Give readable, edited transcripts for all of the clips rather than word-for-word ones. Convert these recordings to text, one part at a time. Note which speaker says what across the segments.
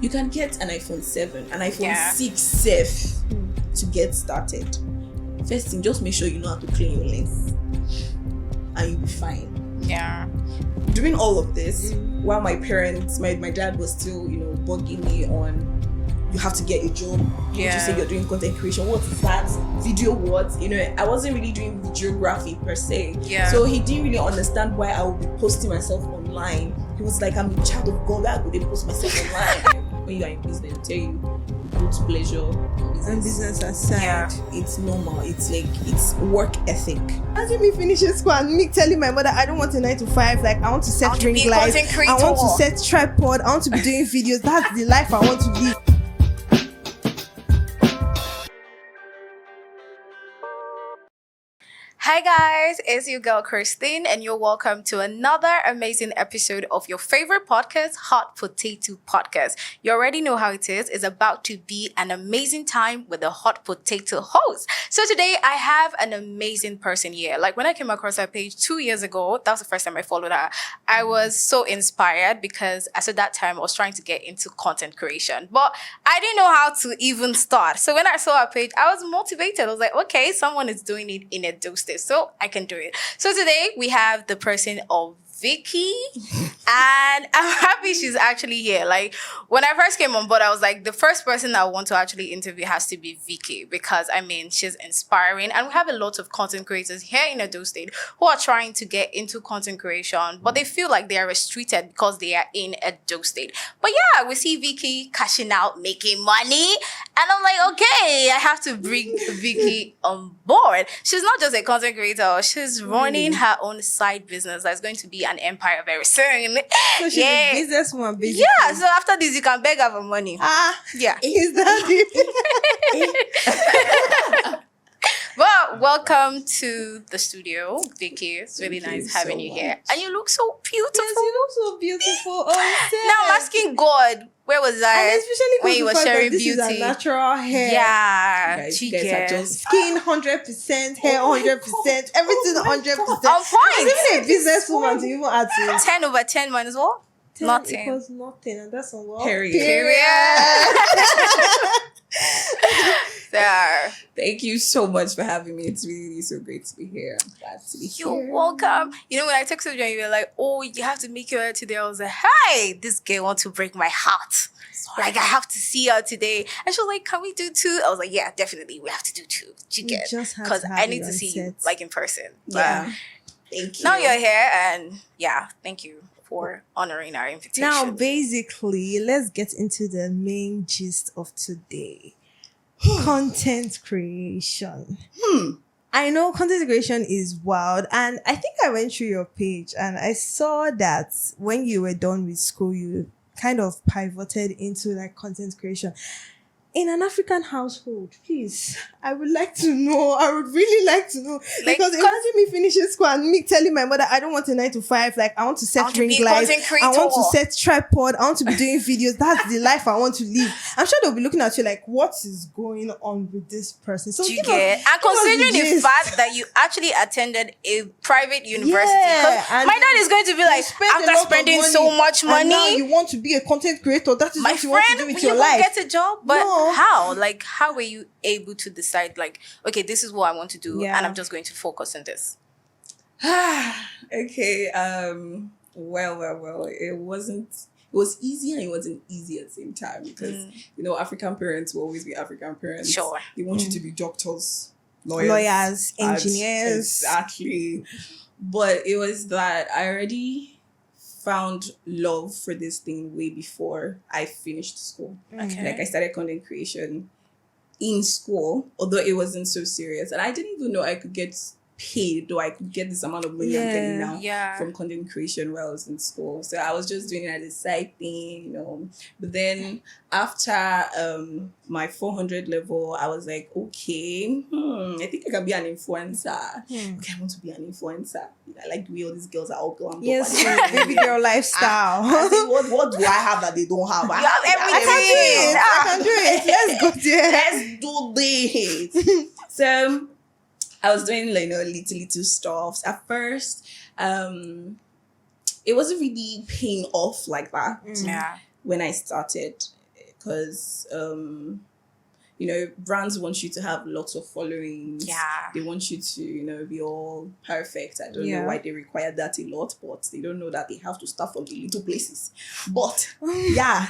Speaker 1: You can get an iPhone 7, an iPhone 6 safe to get started. First thing, just make sure you know how to clean your lens and you'll be fine.
Speaker 2: Yeah.
Speaker 1: Doing all of this while my parents, my dad was still, bugging me on, you have to get a job. You say you're doing content creation. What is that? Video what? I wasn't really doing videography per se.
Speaker 2: Yeah.
Speaker 1: So he didn't really understand why I would be posting myself online. He was like, I'm a child of God. Why would they post myself online? When you are in business, I tell you, good pleasure.
Speaker 3: And business aside,
Speaker 1: it's normal. It's like, it's work ethic.
Speaker 3: Imagine me finishing school and me telling my mother I don't want a 9 to 5. Like, I want to set ring lights. I want to set tripod. I want to be doing videos. That's the life I want to live.
Speaker 2: Hi guys, it's your girl Christine and you're welcome to another amazing episode of your favorite podcast, Hot Potato Podcast. You already know how it is. It's about to be an amazing time with the Hot Potato host. So today I have an amazing person here. Like when I came across her page 2 years ago, that was the first time I followed her. I was so inspired because as at that time I was trying to get into content creation, but I didn't know how to even start. So when I saw her page, I was motivated. I was like, okay, someone is doing it in Edo State, so I can do it. So today we have the person of Vicky, and I'm happy she's actually here. Like when I first came on board, I was like, the first person I want to actually interview has to be Vicky because she's inspiring, and we have a lot of content creators here in Edo State who are trying to get into content creation, but they feel like they are restricted because they are in Edo State. But yeah, we see Vicky cashing out, making money, and I'm like, okay, I have to bring Vicky on board. She's not just a content creator; she's running her own side business that's going to be an empire very soon.
Speaker 3: So she's a businesswoman, basically.
Speaker 2: Yeah, so after this, you can beg her for money. Yeah.
Speaker 3: Is that it?
Speaker 2: Well, welcome to the studio, Vicky. It's really nice having you here. And you look so beautiful.
Speaker 3: Yes, you look so beautiful.
Speaker 2: Now I'm asking God, where was I?
Speaker 3: And especially
Speaker 2: when you were sharing
Speaker 3: this
Speaker 2: beauty.
Speaker 3: Is a natural hair.
Speaker 2: Yeah,
Speaker 1: you guys are just
Speaker 3: skin 100%, hair 100%, everything 100%.
Speaker 2: On point.
Speaker 3: Even a businesswoman to even add to
Speaker 2: 10 over 10 minus what?
Speaker 3: 10
Speaker 2: Nothing.
Speaker 3: equals nothing, and that's on what?
Speaker 1: Period.
Speaker 2: There.
Speaker 1: Thank you so much for having me. It's really so great to be here. I'm glad to be
Speaker 2: You're
Speaker 1: here.
Speaker 2: welcome. When I texted you and you were like, oh, you have to make your hair today. I was like, hey, this girl wants to break my heart. Like, I have to see her today. And she was like, can we do 2? I was like, yeah, definitely. We have to do 2. You get? Because I need to see you, like, in person.
Speaker 1: Yeah. Thank you.
Speaker 2: Now you're here, and yeah, thank you for honoring our invitation.
Speaker 3: Now, basically, let's get into the main gist of today. Content creation. I know content creation is wild, and I think I went through your page and I saw that when you were done with school, you kind of pivoted into like content creation. In an African household, please, I would like to know. I would really like to know. Because imagine me finishing school and me telling my mother, I don't want a 9 to 5. Like, I want to set ring lights. I want to set tripod. I want to be doing videos. That's the life I want to live. I'm sure they'll be looking at you like, what is going on with this person? So
Speaker 2: and considering the fact that you actually attended a private university, my dad is going to be like, after spending so much money,
Speaker 3: and now you want to be a content creator. That is what you want to do with your life.
Speaker 2: Get a job, but how? Like, how were you able to decide, like, okay, this is what I want to do, and I'm just going to focus on this?
Speaker 1: Okay. Well. It was easy and it wasn't easy at the same time because African parents will always be African parents.
Speaker 2: Sure.
Speaker 1: They want you to be doctors,
Speaker 3: lawyers, engineers.
Speaker 1: Exactly. But it was that I already found love for this thing way before I finished school.
Speaker 2: Okay.
Speaker 1: Like I started content creation in school, although it wasn't so serious. And I didn't even know I could get paid, or I could get this amount of money I'm getting now from content creation while I was in school. So I was just doing it as a side thing, But then after my 400 level, I was like, okay, I think I can be an influencer. Okay, I want to be an influencer. I like the way all these girls are all glammed up.
Speaker 3: Yes, baby girl lifestyle.
Speaker 1: I think, what do I have that they don't have?
Speaker 2: You have everything.
Speaker 3: I can do it. Let's go there.
Speaker 1: Let's do this. So I was doing little stuff. At first, it wasn't really paying off like that.
Speaker 2: Yeah.
Speaker 1: When I started, because brands want you to have lots of followings.
Speaker 2: Yeah.
Speaker 1: They want you to, be all perfect. I don't know why they require that a lot, but they don't know that they have to start from the little places. But yeah,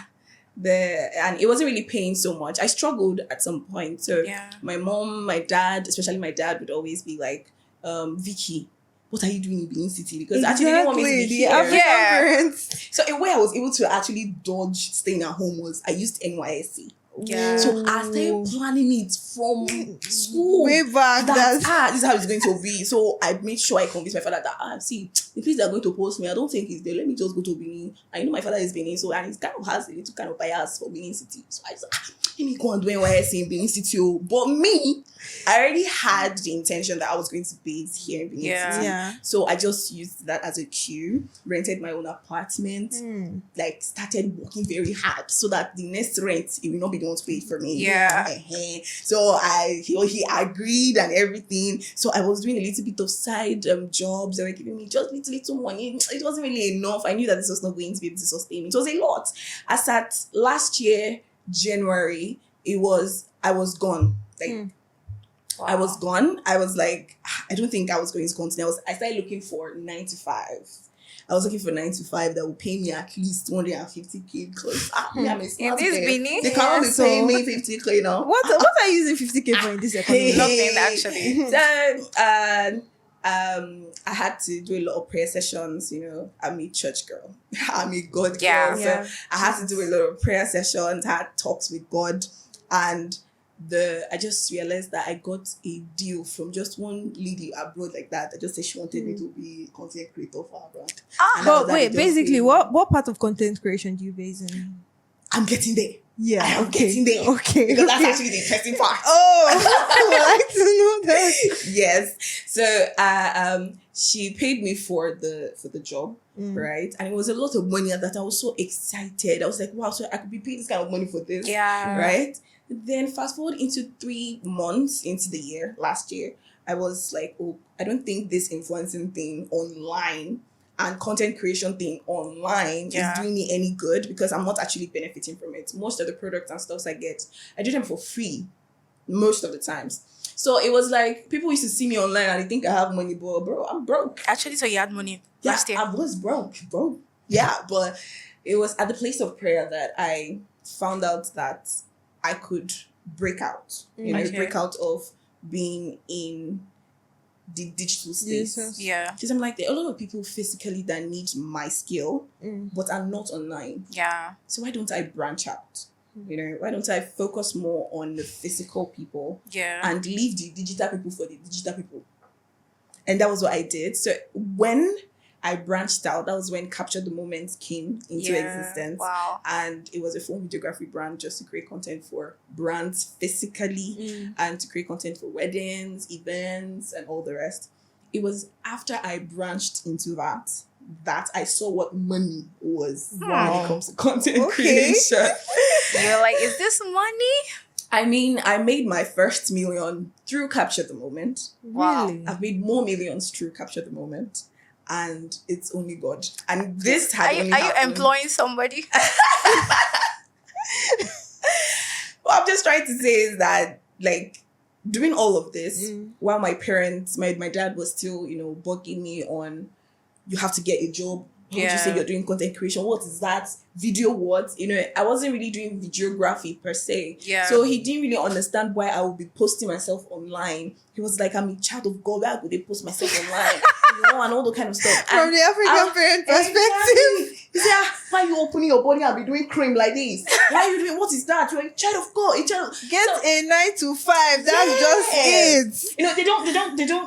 Speaker 1: and it wasn't really paying so much. I struggled at some point. So my mom, my dad, especially my dad, would always be like, Vicky, what are you doing in Benin City? Because actually they didn't want me to be here.
Speaker 3: Parents.
Speaker 1: So a way I was able to actually dodge staying at home was I used NYSC.
Speaker 2: Yeah.
Speaker 1: So I started planning it from school.
Speaker 3: Way back.
Speaker 1: This is how it's going to be. So I made sure I convinced my father that, see, the place they're going to post me, I don't think it's there. Let me just go to Benin. I know my father is Benin, and he kind of has a little kind of bias for Benin City. So I said, let me go and do NYSC in Benin City. But me, I already had the intention that I was going to base here in Benin City.
Speaker 3: Yeah.
Speaker 1: So I just used that as a cue, rented my own apartment, started working very hard so that the next rent, it will not be the one to pay for me.
Speaker 2: Yeah.
Speaker 1: So he agreed and everything. So I was doing a little bit of side jobs. They were giving me just little money. It wasn't really enough. I knew that this was not going to be able to sustain me. It was a lot. As at last year, January, I was gone. Wow. I was gone. I was like, I don't think I was going to continue. I started looking for 9 to 5. I was looking for 9 to 5 that would pay me at least 250K because I'm a smart girl. They can't be paying me 50K now.
Speaker 3: What are you using 50K for in this economy?
Speaker 2: Nothing actually.
Speaker 1: So I had to do a lot of prayer sessions. I'm a church girl. I'm a God girl. So I had to do a lot of prayer sessions, had talks with God, and I just realized that I got a deal from just one lady abroad like that. I just said she wanted me to be content creator for her brand.
Speaker 3: But wait, basically, what part of content creation do you base in?
Speaker 1: I'm getting there.
Speaker 3: Yeah,
Speaker 1: I am getting there.
Speaker 3: Okay.
Speaker 1: Because that's actually the interesting part.
Speaker 3: I would like to know that.
Speaker 1: Yes. So she paid me for the job, right? And it was a lot of money at that. I was so excited. I was like, wow, so I could be paid this kind of money for this.
Speaker 2: Yeah.
Speaker 1: Right? Then fast forward into 3 months into the year, last year, I was like, oh, I don't think this influencing thing online and content creation thing online is doing me any good because I'm not actually benefiting from it. Most of the products and stuff I do them for free most of the times. So it was like people used to see me online and they think I have money, but bro, I'm broke.
Speaker 2: Actually, so you had money last year?
Speaker 1: I was broke. Yeah, but it was at the place of prayer that I found out that I could break out. Break out of being in the digital space.
Speaker 2: Yeah.
Speaker 1: Because I'm like, there are a lot of people physically that need my skill, but are not online.
Speaker 2: Yeah.
Speaker 1: So why don't I branch out? Why don't I focus more on the physical people and leave the digital people for the digital people? And that was what I did. So when I branched out, that was when Capture the Moment came into existence.
Speaker 2: Wow.
Speaker 1: And it was a phone videography brand just to create content for brands physically and to create content for weddings, events, and all the rest. It was after I branched into that I saw what money was when it comes to content creation.
Speaker 2: You're like, is this money?
Speaker 1: I mean, I made my first million through Capture the Moment.
Speaker 3: Wow. Really?
Speaker 1: I've made more millions through Capture the Moment. And it's only God. And this had
Speaker 2: Are you employing somebody?
Speaker 1: What I'm just trying to say is that, doing all of this while my parents, my dad was still, bugging me on, you have to get a job. How would you say you're doing content creation? What is that? Video what? I wasn't really doing videography per se.
Speaker 2: Yeah.
Speaker 1: So he didn't really understand why I would be posting myself online. He was like, I'm a child of God. Why would they post myself online? And all the kind of stuff.
Speaker 3: From the African parent perspective.
Speaker 1: He said, why are you opening your body and be doing cream like this? Why are you doing, what is that? You're a child of God.
Speaker 3: Get a 9 to 5. That's just it.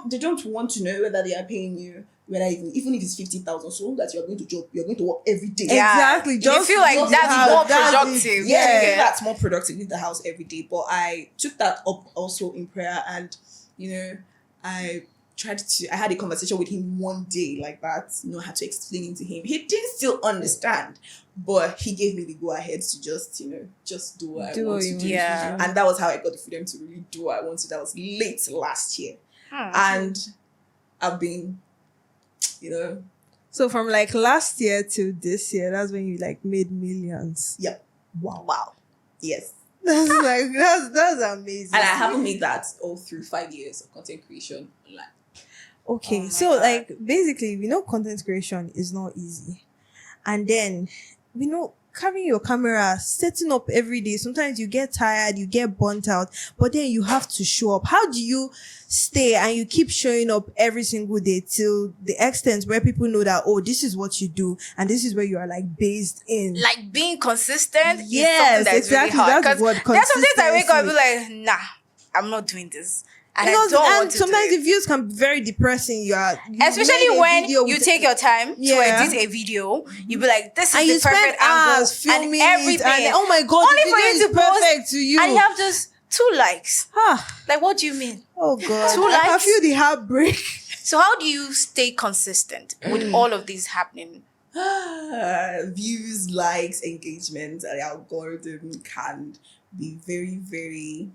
Speaker 1: They don't want to know whether they are paying you. Whether even if it's 50,000, so long that you're going to job, you're going to work every day.
Speaker 2: Yeah.
Speaker 3: Exactly.
Speaker 2: You feel like that's more productive.
Speaker 1: That's more productive in the house every day. But I took that up also in prayer, and I had a conversation with him one day like that. I had to explain it to him. He didn't still understand, but he gave me the go ahead to just do what I want to do.
Speaker 2: Yeah.
Speaker 1: And that was how I got the freedom to really do what I wanted. That was late last year, and I've been.
Speaker 3: So from last year to this year, that's when you made millions.
Speaker 1: Yep.
Speaker 2: Wow.
Speaker 1: Yes.
Speaker 3: That's amazing.
Speaker 1: And I haven't made that all through 5 years of content creation online.
Speaker 3: Okay,
Speaker 2: Oh
Speaker 3: so
Speaker 2: my God.
Speaker 3: like basically, we know content creation is not easy. And then we know carrying your camera, setting up every day. Sometimes you get tired, you get burnt out, but then you have to show up. How do you stay and you keep showing up every single day till the extent where people know that, oh, this is what you do and this is where you are like based in?
Speaker 2: Like being consistent
Speaker 3: Yes,
Speaker 2: is something that is
Speaker 3: exactly.
Speaker 2: really hard.
Speaker 3: That's
Speaker 2: 'Cause
Speaker 3: what
Speaker 2: there's some days I wake up and be
Speaker 3: consistency-
Speaker 2: like, nah, I'm not doing this. And
Speaker 3: Because-
Speaker 2: I don't
Speaker 3: and
Speaker 2: want to
Speaker 3: sometimes
Speaker 2: do
Speaker 3: the
Speaker 2: it.
Speaker 3: views can be very depressing. You
Speaker 2: Especially
Speaker 3: made a
Speaker 2: when
Speaker 3: video
Speaker 2: you
Speaker 3: with-
Speaker 2: take your time
Speaker 3: Yeah.
Speaker 2: to edit a video, you be like, this is
Speaker 3: and
Speaker 2: the
Speaker 3: you spend
Speaker 2: perfect angle
Speaker 3: hours filming
Speaker 2: and everything.
Speaker 3: it, and oh my god,
Speaker 2: Only
Speaker 3: the
Speaker 2: for
Speaker 3: video
Speaker 2: you
Speaker 3: is
Speaker 2: to post,
Speaker 3: perfect to you.
Speaker 2: and you have just 2 likes.
Speaker 3: Ah,
Speaker 2: Like, what do you mean?
Speaker 3: oh god,
Speaker 2: 2
Speaker 3: I
Speaker 2: likes?
Speaker 3: feel the heartbreak.
Speaker 2: So how do you stay consistent with all of these happening?
Speaker 1: Views, likes, engagement, and the algorithm can be very, very,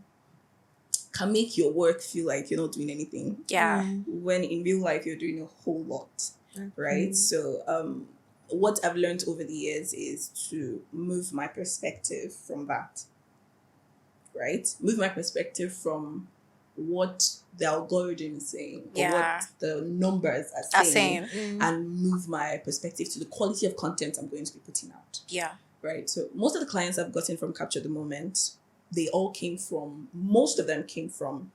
Speaker 1: can make your work feel like you're not doing anything.
Speaker 2: Yeah.
Speaker 1: When in real life you're doing a whole lot, right? So what I've learned over the years is to move my perspective from that, right? Move my perspective from what the algorithm is saying or
Speaker 2: Yeah.
Speaker 1: what the numbers are saying, and move my perspective to the quality of content I'm going to be putting out.
Speaker 2: Yeah.
Speaker 1: Right. So most of the clients I've gotten from Capture the Moment, most of them came from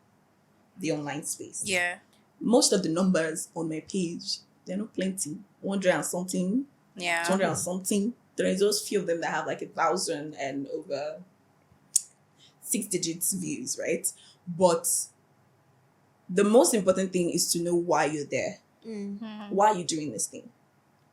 Speaker 1: the online space.
Speaker 2: Yeah.
Speaker 1: Most of the numbers on my page, they're not plenty. 100 and something,
Speaker 2: Yeah.
Speaker 1: 200 and something. There is those few of them that have like 1,000 and over 6 digits views, right? But the most important thing is to know why you're there. Why are you doing this thing?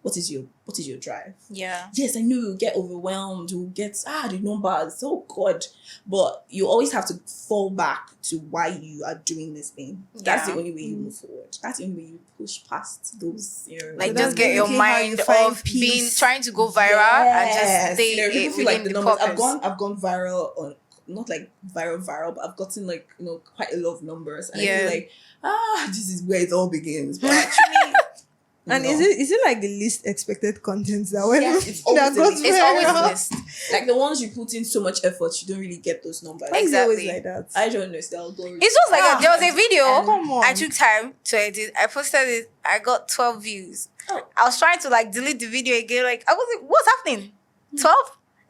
Speaker 1: What is your drive?
Speaker 2: Yeah.
Speaker 1: Yes, I know you'll get overwhelmed, you'll get the numbers, oh god. But you always have to fall back to why you are doing this thing. That's the only way you move forward. That's the only way you push past those,
Speaker 2: Like,
Speaker 3: So
Speaker 2: just get your
Speaker 3: basically how you
Speaker 2: mind
Speaker 3: find
Speaker 2: off
Speaker 3: peace.
Speaker 2: trying to go viral and just stay
Speaker 1: people feel
Speaker 2: within
Speaker 1: like the
Speaker 2: the
Speaker 1: numbers.
Speaker 2: purpose.
Speaker 1: I've gone viral on, not like viral, but I've gotten like, quite a lot of numbers. And I
Speaker 2: Yeah.
Speaker 1: feel like, this is where it all begins. But actually,
Speaker 3: And
Speaker 1: no.
Speaker 3: is it like the least expected content that went
Speaker 1: Yes, it's always
Speaker 3: that
Speaker 1: the
Speaker 3: goes
Speaker 1: least.
Speaker 2: It's always
Speaker 3: viral?
Speaker 2: the list.
Speaker 1: Like the ones you put in so much effort, you don't really get those numbers.
Speaker 3: Why is it always
Speaker 2: Exactly.
Speaker 3: like that?
Speaker 1: I don't know. It's the algorithm.
Speaker 2: It's just like there was a video
Speaker 3: Come on.
Speaker 2: I took time to edit. I posted it. I got 12 views.
Speaker 1: Oh.
Speaker 2: I was trying to like delete the video again. Like I was like, what's happening? 12?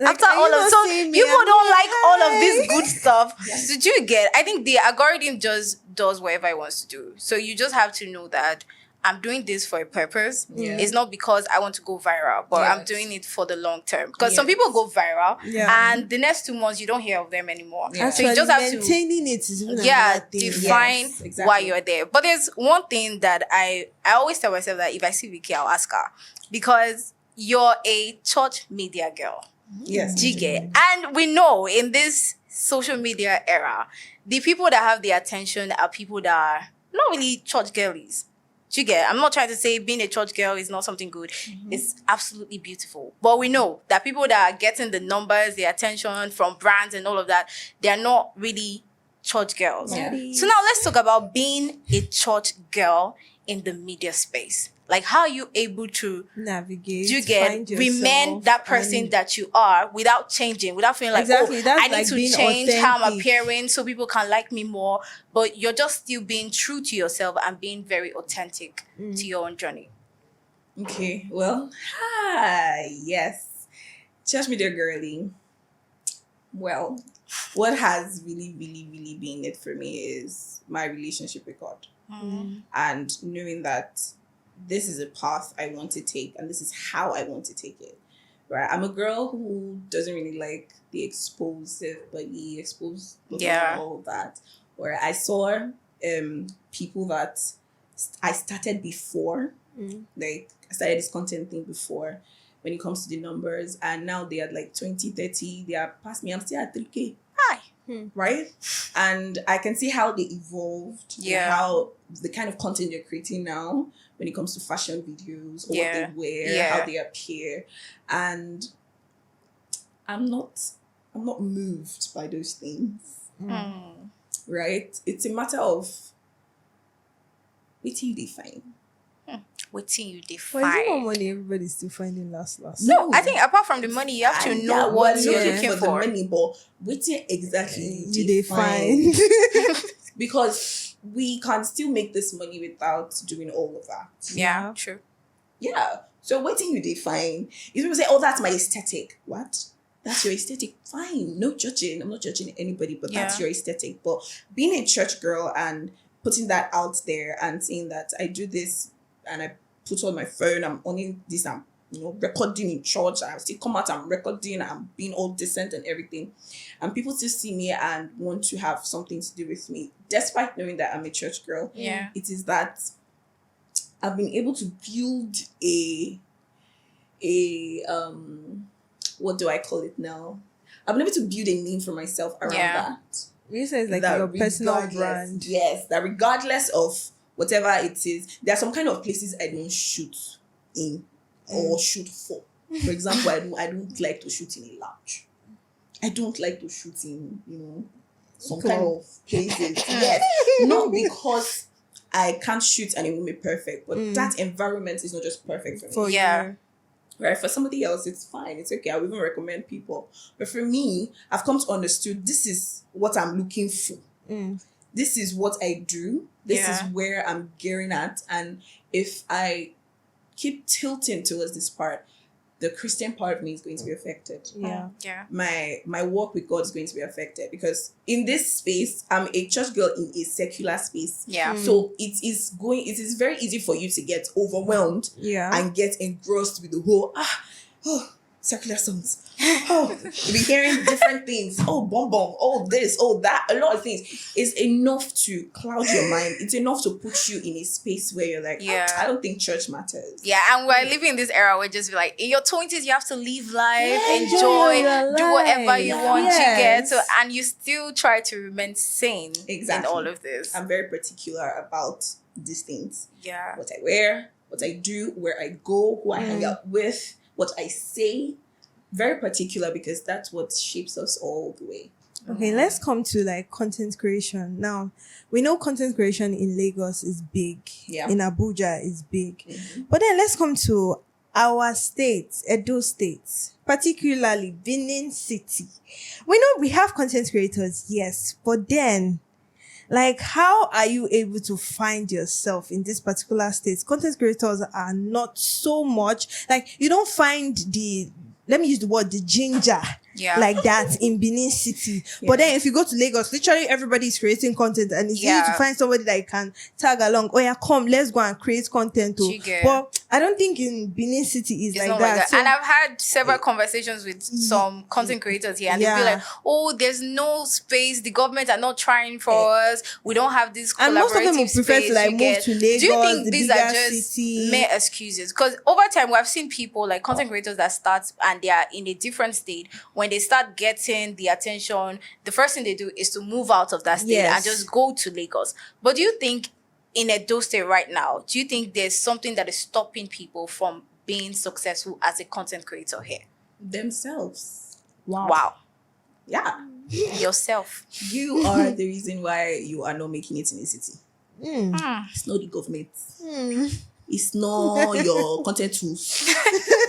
Speaker 3: Like,
Speaker 2: After
Speaker 3: are you
Speaker 2: all of
Speaker 3: not
Speaker 2: so
Speaker 3: seeing me?
Speaker 2: people
Speaker 3: I'm
Speaker 2: don't
Speaker 3: like,
Speaker 2: like all of
Speaker 3: hi.
Speaker 2: this good stuff.
Speaker 1: Yes.
Speaker 2: Did you get? I think the algorithm just does whatever it wants to do. So you just have to know that I'm doing this for a purpose.
Speaker 1: Yeah.
Speaker 2: It's not because I want to go viral, but I'm
Speaker 1: Yes.
Speaker 2: doing it for the long term. Because some
Speaker 1: Yes.
Speaker 2: people go viral
Speaker 3: Yeah.
Speaker 2: and the next 2 months you don't hear of them anymore.
Speaker 1: Yeah.
Speaker 2: So you just have to
Speaker 3: maintaining it is even
Speaker 2: define
Speaker 1: Yes, exactly.
Speaker 2: why you're there. But there's one thing that I always tell myself that if I see Vicky, I'll ask her, because you're a church media girl.
Speaker 1: Yes.
Speaker 2: Jige. And we know in this social media era, the people that have the attention are people that are not really church girlies. Do you get? I'm not trying to say being a church girl is not something good. It's absolutely beautiful. But we know that people that are getting the numbers, the attention from brands and all of that, they're not really church girls.
Speaker 1: Yeah.
Speaker 2: So now let's talk about being a church girl in the media space. Like, how are you able to
Speaker 3: navigate?
Speaker 2: do you get
Speaker 3: find
Speaker 2: remain
Speaker 3: yourself
Speaker 2: that person
Speaker 3: and-
Speaker 2: that you are without changing, without feeling like,
Speaker 3: Exactly, that's
Speaker 2: I need
Speaker 3: like
Speaker 2: to
Speaker 3: being
Speaker 2: change how I'm
Speaker 3: authentic.
Speaker 2: appearing so people can like me more. But you're just still being true to yourself and being very authentic to your own journey.
Speaker 1: Okay. Well, hi. Yes. Church media girly. Well, what has really, really, really been it for me is my relationship with God. And knowing that this is a path I want to take and this is how I want to take it. Right? I'm a girl who doesn't really like the explosive, but he exposed all of that. Where I saw people that I started before, like I started this content thing before when it comes to the numbers, and now they are like 20, 30, they are past me. I'm still at 3K.
Speaker 2: Hi.
Speaker 1: Right? And I can see how they evolved. and
Speaker 2: Yeah.
Speaker 1: how the kind of content you're creating now when it comes to fashion videos or what they wear,
Speaker 2: Yeah.
Speaker 1: how they appear. And I'm not moved by those things. Right? It's a matter of what you define.
Speaker 2: Waiting you
Speaker 3: But is
Speaker 2: define.
Speaker 3: it not money everybody's still finding last?
Speaker 2: No, I think apart from the money, you have to know what you're looking for.
Speaker 1: The money, but waiting exactly
Speaker 3: you define.
Speaker 1: Because we can still make this money without doing all of that.
Speaker 2: Yeah, true.
Speaker 1: Yeah. So waiting you define. If people say, oh, that's my aesthetic. What? That's your aesthetic. Fine. No judging. I'm not judging anybody, but that's your aesthetic. But being a church girl and putting that out there and saying that I do this and I put on my phone, I'm owning this, I'm recording in church, I still come out, I'm recording, I'm being all decent and everything. And people still see me and want to have something to do with me, despite knowing that I'm a church girl.
Speaker 2: Yeah.
Speaker 1: It is that I've been able to build a what do I call it now? I've been able to build a name for myself around that.
Speaker 3: You say it's like your personal brand.
Speaker 1: Yes, that regardless of whatever it is, there are some kind of places I don't shoot in or shoot for. For example, I don't like to shoot in a lounge. I don't like to shoot in, some kind of places. Yes. Not because I can't shoot and it won't be perfect, but that environment is not just perfect for me.
Speaker 2: Yeah.
Speaker 1: Right? For somebody else, it's fine. It's okay. I will even recommend people. But for me, I've come to understand this is what I'm looking for. This is what I do. This is where I'm gearing at. And if I keep tilting towards this part, the Christian part of me is going to be affected.
Speaker 3: Yeah.
Speaker 1: My work with God is going to be affected because in this space, I'm a church girl in a secular space.
Speaker 2: Yeah.
Speaker 1: So it is very easy for you to get overwhelmed and get engrossed with the whole secular songs. You'll be hearing different things. Oh, bomb, oh, this, oh, that, a lot of things. It's enough to cloud your mind. It's enough to put you in a space where you're like, I don't think church matters.
Speaker 2: Yeah, and we're living in this era where just be like, in your 20s, you have to live life, enjoy, do whatever you want to get. So, and you still try to remain sane in all of this.
Speaker 1: I'm very particular about these things.
Speaker 2: Yeah.
Speaker 1: What I wear, what I do, where I go, who I hang out with, what I say. Very particular because that's what shapes us all the way.
Speaker 3: Okay, let's come to like content creation. Now, we know content creation in Lagos is big.
Speaker 1: Yeah.
Speaker 3: In Abuja is big. But then let's come to our state, Edo State, particularly Benin City. We know we have content creators, yes, but then like, how are you able to find yourself in this particular state? Content creators are not so much, like, you don't find let me use the word, the ginger like that in Benin City. But then if you go to Lagos, literally everybody is creating content and it's easy to find somebody that you can tag along. Oh yeah, come, let's go and create content. But I don't think in Benin City it's like that.
Speaker 2: So, and I've had several conversations with some content creators here and they'll be like, oh, there's no space. The government are not trying for us. We don't have this collaborative
Speaker 3: and most of them will prefer
Speaker 2: space
Speaker 3: to like move to Lagos.
Speaker 2: Do you think these are just
Speaker 3: city?
Speaker 2: mere excuses? Because over time, we've seen people like content creators that start and they are in a different state. When they start getting the attention, the first thing they do is to move out of that state and just go to Lagos. But do you think in Edo State right now, do you think there's something that is stopping people from being successful as a content creator here?
Speaker 1: Themselves.
Speaker 2: Wow.
Speaker 1: Yeah.
Speaker 2: Yourself.
Speaker 1: You are the reason why you are not making it in a city. It's not the government. It's not your content tools.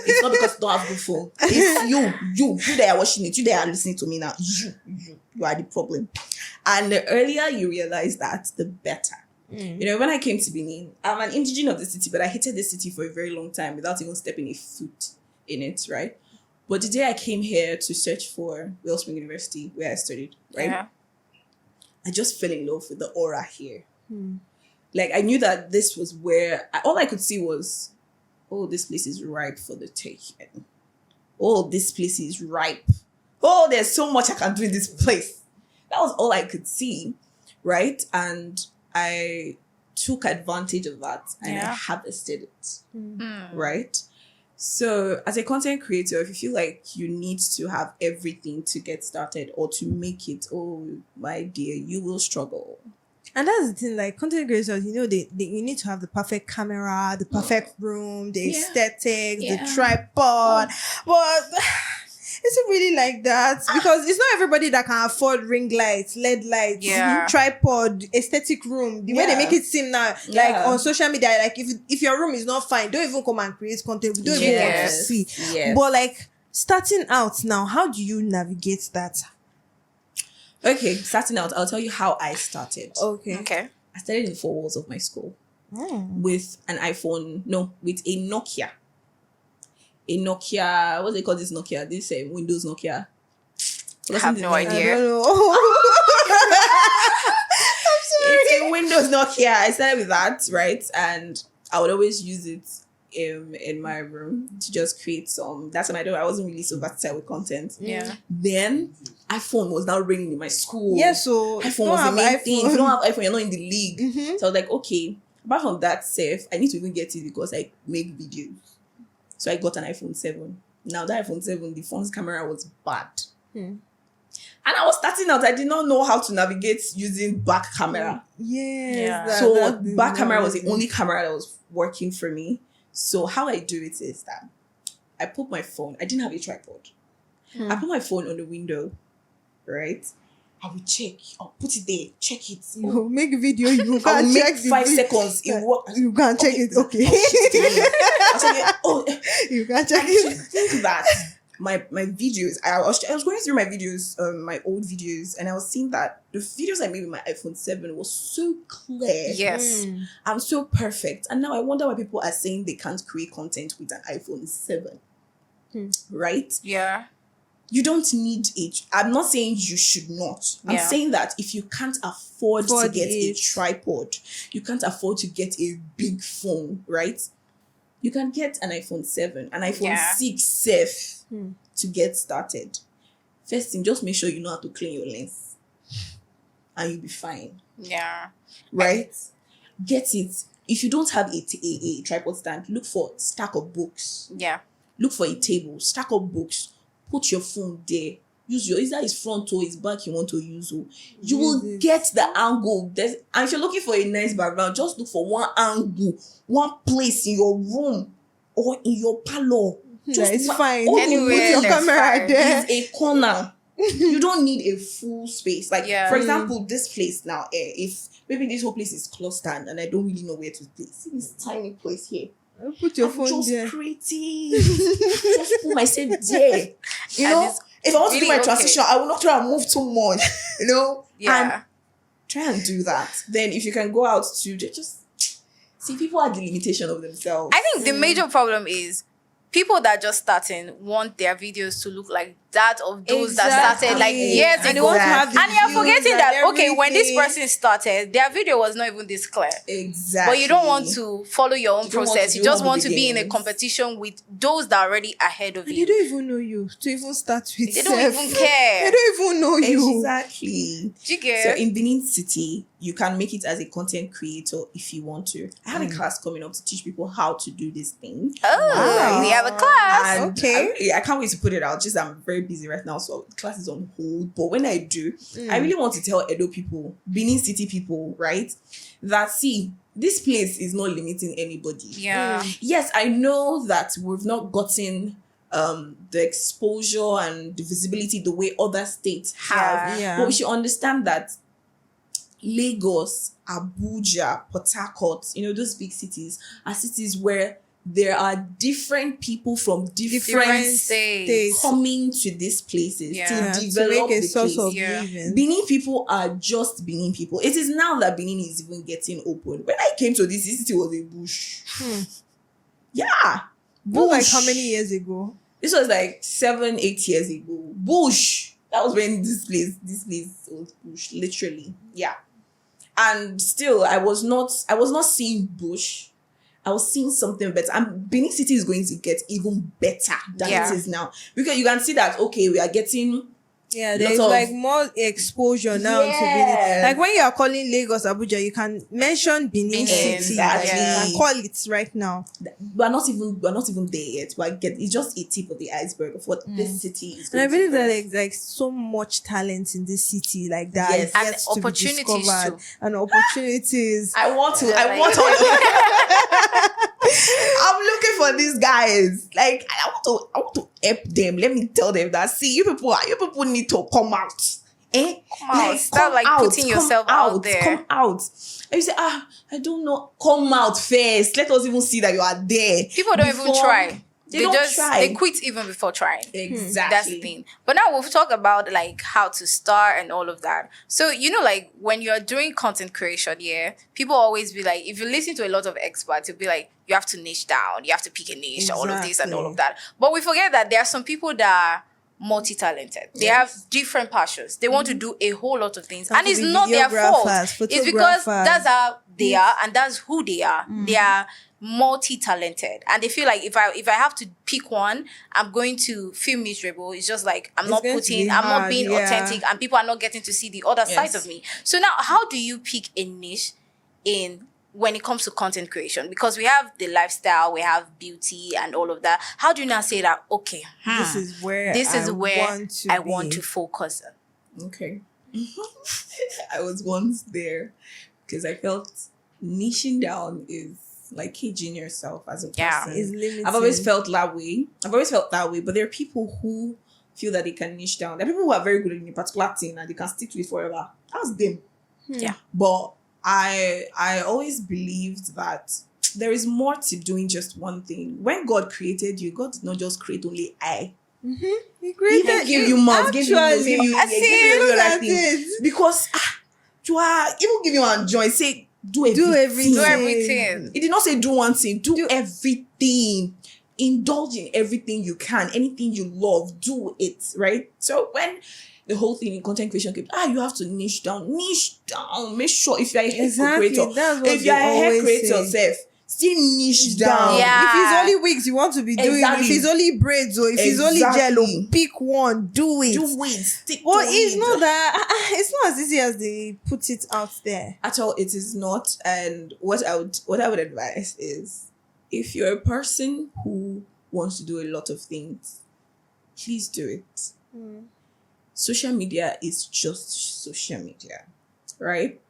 Speaker 1: It's not because you don't have good phone. It's you that are watching it. You that are listening to me now. You are the problem. And the earlier you realize that, the better. When I came to Benin, I'm an indigenous of the city, but I hated the city for a very long time without even stepping a foot in it, right? But the day I came here to search for Wellspring University, where I studied, right? I just fell in love with the aura here. Like, I knew that this was where, all I could see was, oh, this place is ripe for the taking. Oh, this place is ripe. Oh, there's so much I can do in this place. That was all I could see, right? And I took advantage of that and I harvested it, right? So as a content creator, if you feel like you need to have everything to get started or to make it, oh, my dear, you will struggle.
Speaker 3: And that's the thing, like content creators, you need to have the perfect camera, the perfect room, the aesthetics, the tripod. But is it really like that? Because it's not everybody that can afford ring lights, LED lights, tripod, aesthetic room. The way they make it seem now, like on social media, like if your room is not fine, don't even come and create content. We don't even want to see. Yes. But like starting out now, how do you navigate that?
Speaker 1: Okay, starting out, I'll tell you how I started.
Speaker 3: Okay.
Speaker 1: I started in the 4 walls of my school with an iPhone, with a Nokia. What's they call this Nokia? This Windows Nokia.
Speaker 2: I have no idea.
Speaker 3: I don't know. I'm sorry.
Speaker 1: It's a Windows Nokia. I started with that, right? And I would always use it in my room to just create some. That's when I wasn't really so versatile with content.
Speaker 2: Yeah.
Speaker 1: Then iPhone was now ringing in my school.
Speaker 3: Yeah, so
Speaker 1: iPhone was the main thing. If you don't have iPhone, you're not in the league. So I was like, okay, apart from that safe, I need to even get it because I make videos. So I got an iPhone 7. Now that iPhone 7, the phone's camera was bad. And I was starting out, I did not know how to navigate using back camera. So back camera was the only camera that was working for me. So how I do it is that I put my phone, I didn't have a tripod. I put my phone on the window, right? I will check. I'll put it there. Check it.
Speaker 3: You make a video. You
Speaker 1: I'll
Speaker 3: can
Speaker 1: make
Speaker 3: check
Speaker 1: 5 seconds. It works.
Speaker 3: You can check it. Okay. You can check it.
Speaker 1: Think that my videos. I was going through my videos, my old videos, and I was seeing that the videos I made with my iPhone 7 was so clear.
Speaker 2: Yes.
Speaker 1: I'm so perfect. And now I wonder why people are saying they can't create content with an iPhone 7. Right?
Speaker 2: Yeah.
Speaker 1: You don't need it. I'm not saying you should not. I'm saying that if you can't afford to get a tripod, you can't afford to get a big phone, right? You can get an iPhone 7, an iPhone 6 safe to get started. First thing, just make sure you know how to clean your lens. And you'll be fine.
Speaker 2: Yeah.
Speaker 1: Right? Get it. If you don't have a tripod stand, look for a stack of books.
Speaker 2: Yeah.
Speaker 1: Look for a table, stack of books. Put your phone there. Use either his front or his back you want to use. You will get the angle. And if you're looking for a nice background, just look for one angle, one place in your room or in your parlor.
Speaker 3: It's fine.
Speaker 2: Anywhere,
Speaker 3: put your camera there.
Speaker 1: Is a corner. You don't need a full space. Like, for example, this place now, if maybe this whole place is clustered and I don't really know where to place. See this tiny place here.
Speaker 3: Put your phone there.
Speaker 1: Just pretty. Just put myself there. You know, if I want to do my transition, I will not try and move too much. You know?
Speaker 2: Yeah.
Speaker 1: Try and do that. Then if you can go out to just see, people are the limitation of themselves.
Speaker 2: I think the major problem is people that are just starting want their videos to look like that of those that started like years ago.
Speaker 3: And they want to have
Speaker 2: and you're forgetting that, okay, when this person started, their video was not even this clear.
Speaker 1: Exactly.
Speaker 2: But you don't want to follow your own process. You just want to be in a competition with those that are already ahead of you.
Speaker 3: They don't even know you to even start with.
Speaker 2: They don't even care.
Speaker 3: They don't even know you.
Speaker 2: Do
Speaker 1: Exactly.
Speaker 2: you get?
Speaker 1: So in Benin City, you can make it as a content creator if you want to. I have a class coming up to teach people how to do this thing.
Speaker 2: Oh, we have a class.
Speaker 1: And I can't wait to put it out. Just I'm very busy right now, so the class is on hold. But when I do, I really want to tell Edo people, Benin City people, right, that see, this place is not limiting anybody.
Speaker 2: Yeah.
Speaker 1: Yes, I know that we've not gotten the exposure and the visibility the way other states have.
Speaker 3: Yeah.
Speaker 1: But we should understand that Lagos, Abuja, Port Harcourt, those big cities are cities where there are different people from different states coming to these places to develop
Speaker 3: make a
Speaker 1: the
Speaker 3: source
Speaker 1: place.
Speaker 3: of living.
Speaker 1: Benin people are just Benin people. It is now that Benin is even getting open. When I came to this city, was a bush. Yeah.
Speaker 3: Bush. Like how many years ago?
Speaker 1: This was like 7-8 years ago. Bush. That was when this place was bush, literally. Yeah. And still, I was not seeing bush. I was seeing something better. And Benin City is going to get even better than it is now. Because you can see that, okay, we are getting...
Speaker 3: Yeah, there's like more exposure now to Benin. Like when you are calling Lagos, Abuja, you can mention Benin City.
Speaker 1: Exactly.
Speaker 3: You can call it right now.
Speaker 1: We're not even there yet. It's just a tip of the iceberg of what this city is going
Speaker 3: and I believe
Speaker 1: to
Speaker 3: that there's like so much talent in this city like that.
Speaker 1: Yes.
Speaker 2: And opportunities too.
Speaker 3: And opportunities.
Speaker 1: I want I'm looking for these guys. Like I want to help them. Let me tell them that, see, you people need to come out.
Speaker 2: Come out. Start like putting yourself out there.
Speaker 1: Come out. And you say, I don't know. Come out first. Let us even see that you are there.
Speaker 2: People don't even try.
Speaker 1: They don't try.
Speaker 2: They quit even before trying.
Speaker 1: Exactly.
Speaker 2: That's the thing. But now we'll talk about like how to start and all of that. So, you know, like when you're doing content creation, people always be like, if you listen to a lot of experts, you'll be like, you have to niche down, you have to pick a niche, all of this and all of that. But we forget that there are some people that are multi-talented. They have different passions. They want to do a whole lot of things. And it's not their fault. It's because that's how they are and that's who they are. They are multi-talented. And they feel like if I have to pick one, I'm going to feel miserable. It's just like I'm not being authentic and people are not getting to see the other side of me. So now how do you pick a niche when it comes to content creation? Because we have the lifestyle, we have beauty and all of that. How do you now say that, okay,
Speaker 3: this is where
Speaker 2: I want to focus on?
Speaker 1: Okay. I was once there because I felt niching down is like caging yourself as a person.
Speaker 3: Is limiting.
Speaker 1: I've always felt that way. But there are people who feel that they can niche down. There are people who are very good in a particular thing and they can stick to it forever. That's them.
Speaker 2: Yeah.
Speaker 1: But I always believed that there is more to doing just one thing. When God created you, God did not just create only eye.
Speaker 3: He created
Speaker 1: give you mouth, give you nose,
Speaker 3: give you
Speaker 1: every other thing. Because even give you one joy, say do everything. It did not say do one thing, do everything. Indulge in everything you can, anything you love, do it, right? So when the whole thing in content creation came, you have to niche down. Make sure if you're a hair creator, if you're a hair creator yourself, still niche down.
Speaker 3: Yeah. If it's only wigs you want to be doing, if it's only braids or if it's only gel, pick one, do it.
Speaker 1: Stick
Speaker 3: well,
Speaker 1: to it.
Speaker 3: It's not that it's not as easy as they put it out there.
Speaker 1: At all, it is not. And what I would advise is, if you're a person who wants to do a lot of things, please do it. Social media is just social media, right?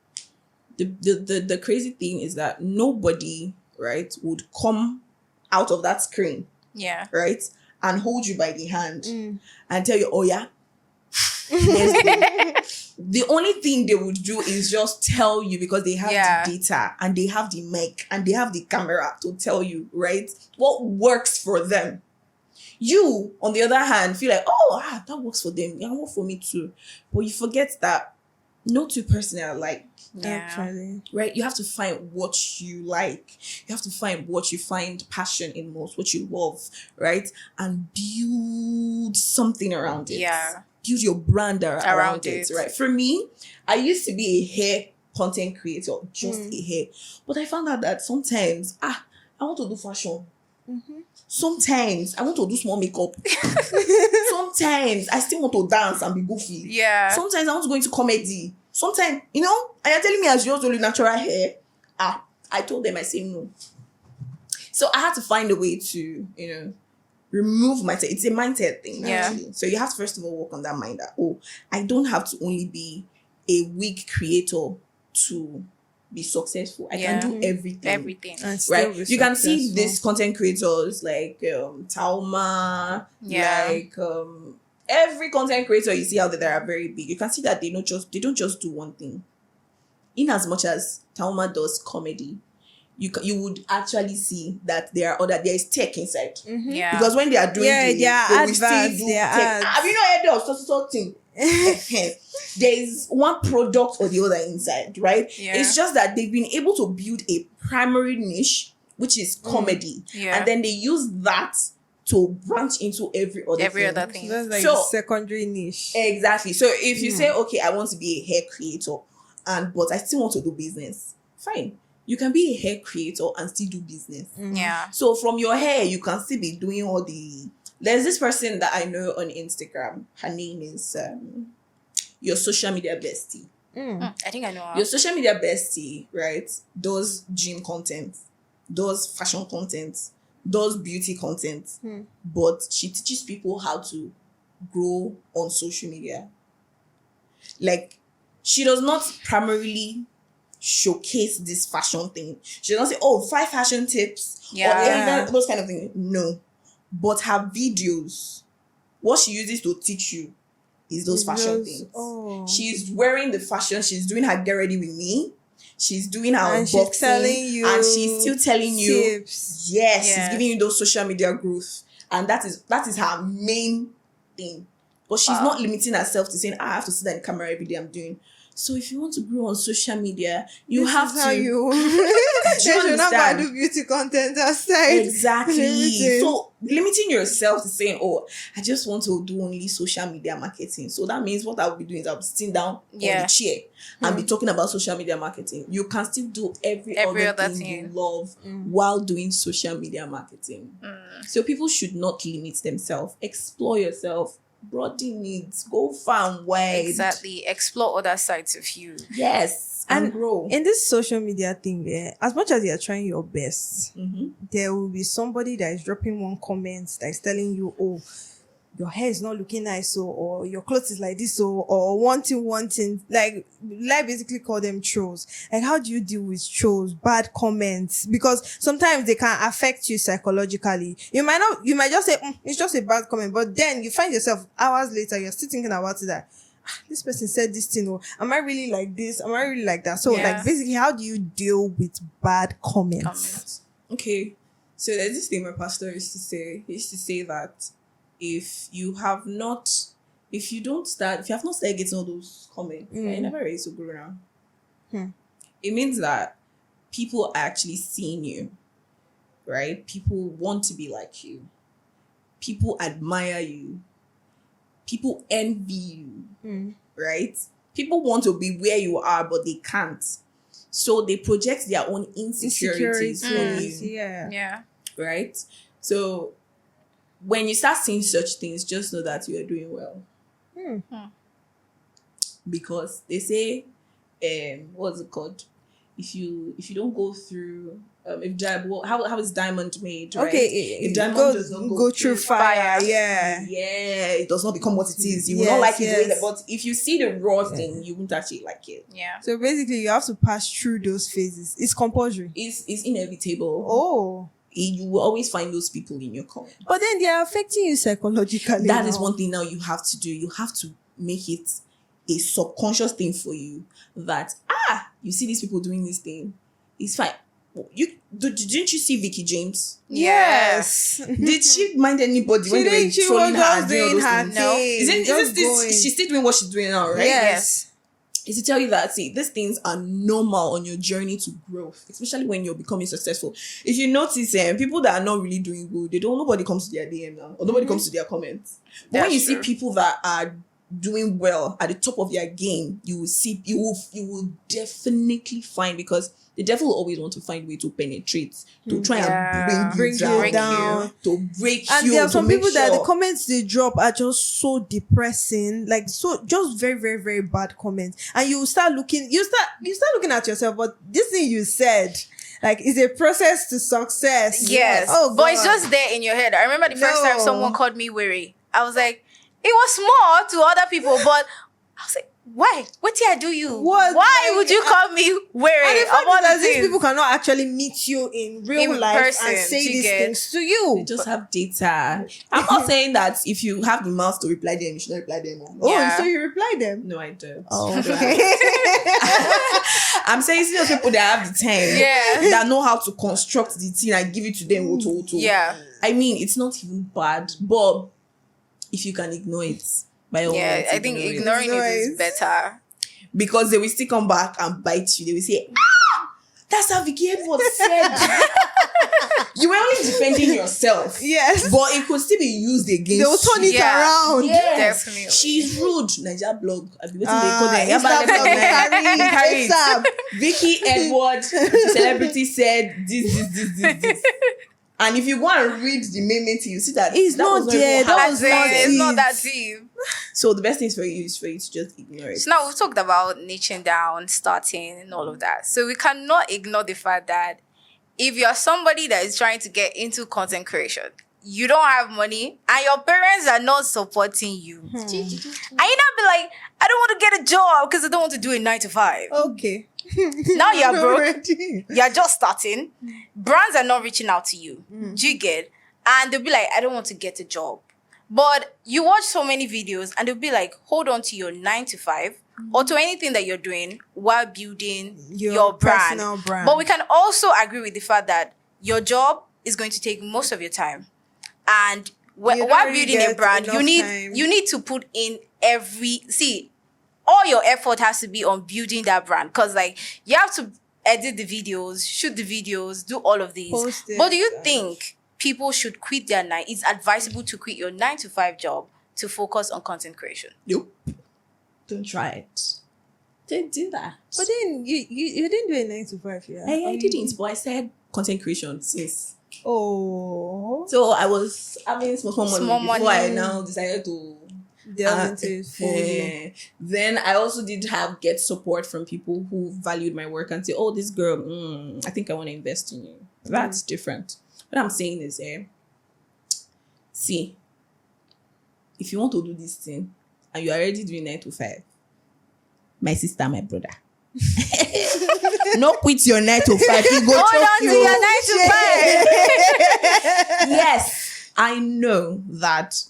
Speaker 1: The crazy thing is that nobody, right, would come out of that screen, right, and hold you by the hand and tell you, oh yeah. The only thing they would do is just tell you, because they have the data and they have the mic and they have the camera to tell you, right, what works for them. You, on the other hand, feel like, that works for them. Yeah, work for me too. But you forget that no two persons are alike.
Speaker 3: Actually.
Speaker 1: Right? You have to find what you like. You have to find what you find passion in most, what you love, right? And build something around it.
Speaker 2: Yeah.
Speaker 1: Build your brand around it, right? For me, I used to be a hair content creator, just a hair. But I found out that sometimes, I want to do fashion. Sometimes I want to do small makeup. Sometimes I still want to dance and be goofy.
Speaker 2: Yeah.
Speaker 1: Sometimes I want to go into comedy. Sometimes, and you're telling me as yours only natural hair. I told them, I say no. So I had to find a way to, remove mindset. It's a mindset thing, actually. So you have to first of all work on that mind that, I don't have to only be a wig creator to be successful. I can do everything. Right? You can see these content creators like Talma, like every content creator you see out there that are very big. You can see that they don't just do one thing. In as much as Talma does comedy, you would actually see that there is tech inside. Because when they are doing they will still do tech. Have you not heard of something? There is one product or the other inside, right? It's just that they've been able to build a primary niche, which is comedy, and then they use that to branch into every other thing.
Speaker 3: So that's like secondary niche.
Speaker 1: Exactly. So if you say, okay, I want to be a hair creator, but I still want to do business, fine. You can be a hair creator and still do business. So from your hair, you can still be doing all the... There's this person that I know on Instagram. Her name is Your Social Media Bestie.
Speaker 2: I think I know her.
Speaker 1: Your Social Media Bestie, right, does gym content, does fashion content, does beauty content, but she teaches people how to grow on social media. Like, she does not primarily showcase this fashion thing. She doesn't say, 5 fashion tips or those kind of things. No. But her videos, what she uses to teach you is those fashion things.
Speaker 3: Oh.
Speaker 1: She's wearing the fashion. She's doing her get ready with me. She's doing her
Speaker 3: And
Speaker 1: unboxing.
Speaker 3: she's telling you
Speaker 1: and she's still telling
Speaker 3: tips.
Speaker 1: you. Yes, she's giving you those social media growth. And that is her main thing. But she's not limiting herself to saying, I have to sit there in the camera every day I'm doing. So if you want to grow on social media, you
Speaker 3: This
Speaker 1: have
Speaker 3: is
Speaker 1: to.
Speaker 3: how you
Speaker 1: you
Speaker 3: not
Speaker 1: understand?
Speaker 3: do beauty content outside.
Speaker 1: Exactly.
Speaker 3: Limiting.
Speaker 1: So limiting yourself to saying, oh, I just want to do only social media marketing. So that means what I'll be doing is I'll be sitting down on the chair and be talking about social media marketing. You can still do every other thing you love while doing social media marketing. So people should not limit themselves. Explore yourself. Broaden it. Go far and wide.
Speaker 2: Exactly. Explore other sides of you.
Speaker 1: Yes. And grow.
Speaker 3: In this social media thing, as much as you're trying your best, there will be somebody that is dropping one comment that is telling you, oh, your hair is not looking nice, or your clothes is like this, or wanting. Like basically call them trolls. Like, how do you deal with trolls, bad comments? Because sometimes they can affect you psychologically. You might just say, it's just a bad comment, but then you find yourself hours later, you're still thinking about it that, this person said this thing, or am I really like this? Am I really like that? So like basically, how do you deal with bad comments?
Speaker 1: Okay. So there's this thing my pastor used to say. He used to say that if you have not started getting all those comments, you're never ready to grow now. It means that people are actually seeing you, right? People want to be like you. People admire you. People envy you, right? People want to be where you are, but they can't. So they project their own insecurities on you.
Speaker 2: Yeah.
Speaker 1: Right? So when you start seeing such things, just know that you are doing well. Because they say, what's it called? If you don't go through, how is diamond made? Right?
Speaker 3: Okay,
Speaker 1: if diamond does not go
Speaker 3: through fire,
Speaker 1: it does not become what it is. You will not like it, but if you see the raw thing, you won't actually like it.
Speaker 2: Yeah.
Speaker 3: So basically, you have to pass through those phases. It's compulsory.
Speaker 1: It's inevitable.
Speaker 3: Oh.
Speaker 1: You will always find those people in your comment.
Speaker 3: But then they are affecting you psychologically.
Speaker 1: That is one thing now you have to do. You have to make it a subconscious thing for you that, you see these people doing this thing. It's fine. Didn't you see Vicky James?
Speaker 3: Yes.
Speaker 1: Did she mind anybody when they were trolling her and doing all those things?
Speaker 3: No.
Speaker 1: She's still doing what she's doing now, right?
Speaker 3: Yes.
Speaker 1: Is to tell you that, see, these things are normal on your journey to growth, especially when you're becoming successful. If you notice, people that are not really doing good, nobody comes to their DM now, or nobody comes to their comments. But when you see people that are doing well at the top of their game, you will definitely find, because the devil will always want to find a way to penetrate, to try and bring you down, to break you.
Speaker 3: And there are some people that the comments they drop are just so depressing, like so just very, very, very bad comments. And you start looking at yourself, but this thing you said, like, is a process to success.
Speaker 2: Yes.
Speaker 3: Oh,
Speaker 2: but it's just there in your head. I remember the first time someone called me weary. I was like, it was small to other people, but I was like, why? What did I do you?
Speaker 3: What?
Speaker 2: Why would you call me weary?
Speaker 3: And the fact that these people cannot actually meet you in real life
Speaker 2: person,
Speaker 3: and say these things to you.
Speaker 1: They just have data. I'm not saying that if you have the mouth to reply them, you should not reply them.
Speaker 3: So you reply them?
Speaker 1: No, I don't.
Speaker 3: Oh, okay.
Speaker 1: I'm saying, see those people that have the time, that know how to construct the thing and give it to them.
Speaker 2: Yeah.
Speaker 1: I mean, it's not even bad, but if you can ignore it, by all means,
Speaker 2: I think ignoring it is better.
Speaker 1: Because they will still come back and bite you. They will say, that's how Vicky Edwards said. You were only defending yourself.
Speaker 3: Yes.
Speaker 1: But it could still be used against you.
Speaker 3: They'll turn it around.
Speaker 1: Yes.
Speaker 2: Definitely.
Speaker 1: She's rude. Niger blog. I'll be waiting they call them. Vicky Edwards, celebrity said this. And if you go and read the main thing, you see that
Speaker 3: it's not there.
Speaker 2: It's not that deep.
Speaker 1: So the best thing for you is for you to just ignore it.
Speaker 2: So now we've talked about niching down, starting, and all of that. So we cannot ignore the fact that if you're somebody that is trying to get into content creation, you don't have money, and your parents are not supporting you, and you not be like, I don't want to get a job because I don't want to do a 9 to 5.
Speaker 3: Okay.
Speaker 2: Now you're broke. You're just starting. Brands are not reaching out to you. Do you get? and they'll be like, I don't want to get a job. But you watch so many videos and they'll be like, hold on to your 9 to 5 or to anything that you're doing while building your brand. But we can also agree with the fact that your job is going to take most of your time. And while building a brand, you need to put in all your effort has to be on building that brand. Because like you have to edit the videos, shoot the videos, do all of these. But do you think people should quit their it's advisable to quit your 9 to 5 job to focus on content creation?
Speaker 1: Nope. Don't try it. Don't do that.
Speaker 3: But then you didn't do a 9 to 5, yeah?
Speaker 1: I didn't, but I said content creation since.
Speaker 3: Oh.
Speaker 1: So I was having small money before I now decided to
Speaker 3: delve into it.
Speaker 1: Then I also did get support from people who valued my work and say, oh, this girl, I think I want to invest in you. That's different. What I'm saying is, see, if you want to do this thing and you're already doing 9 to 5, my sister, my brother, no quit your 9 to 5. You go
Speaker 2: hold on to your 9 to 5.
Speaker 1: Yes, I know that,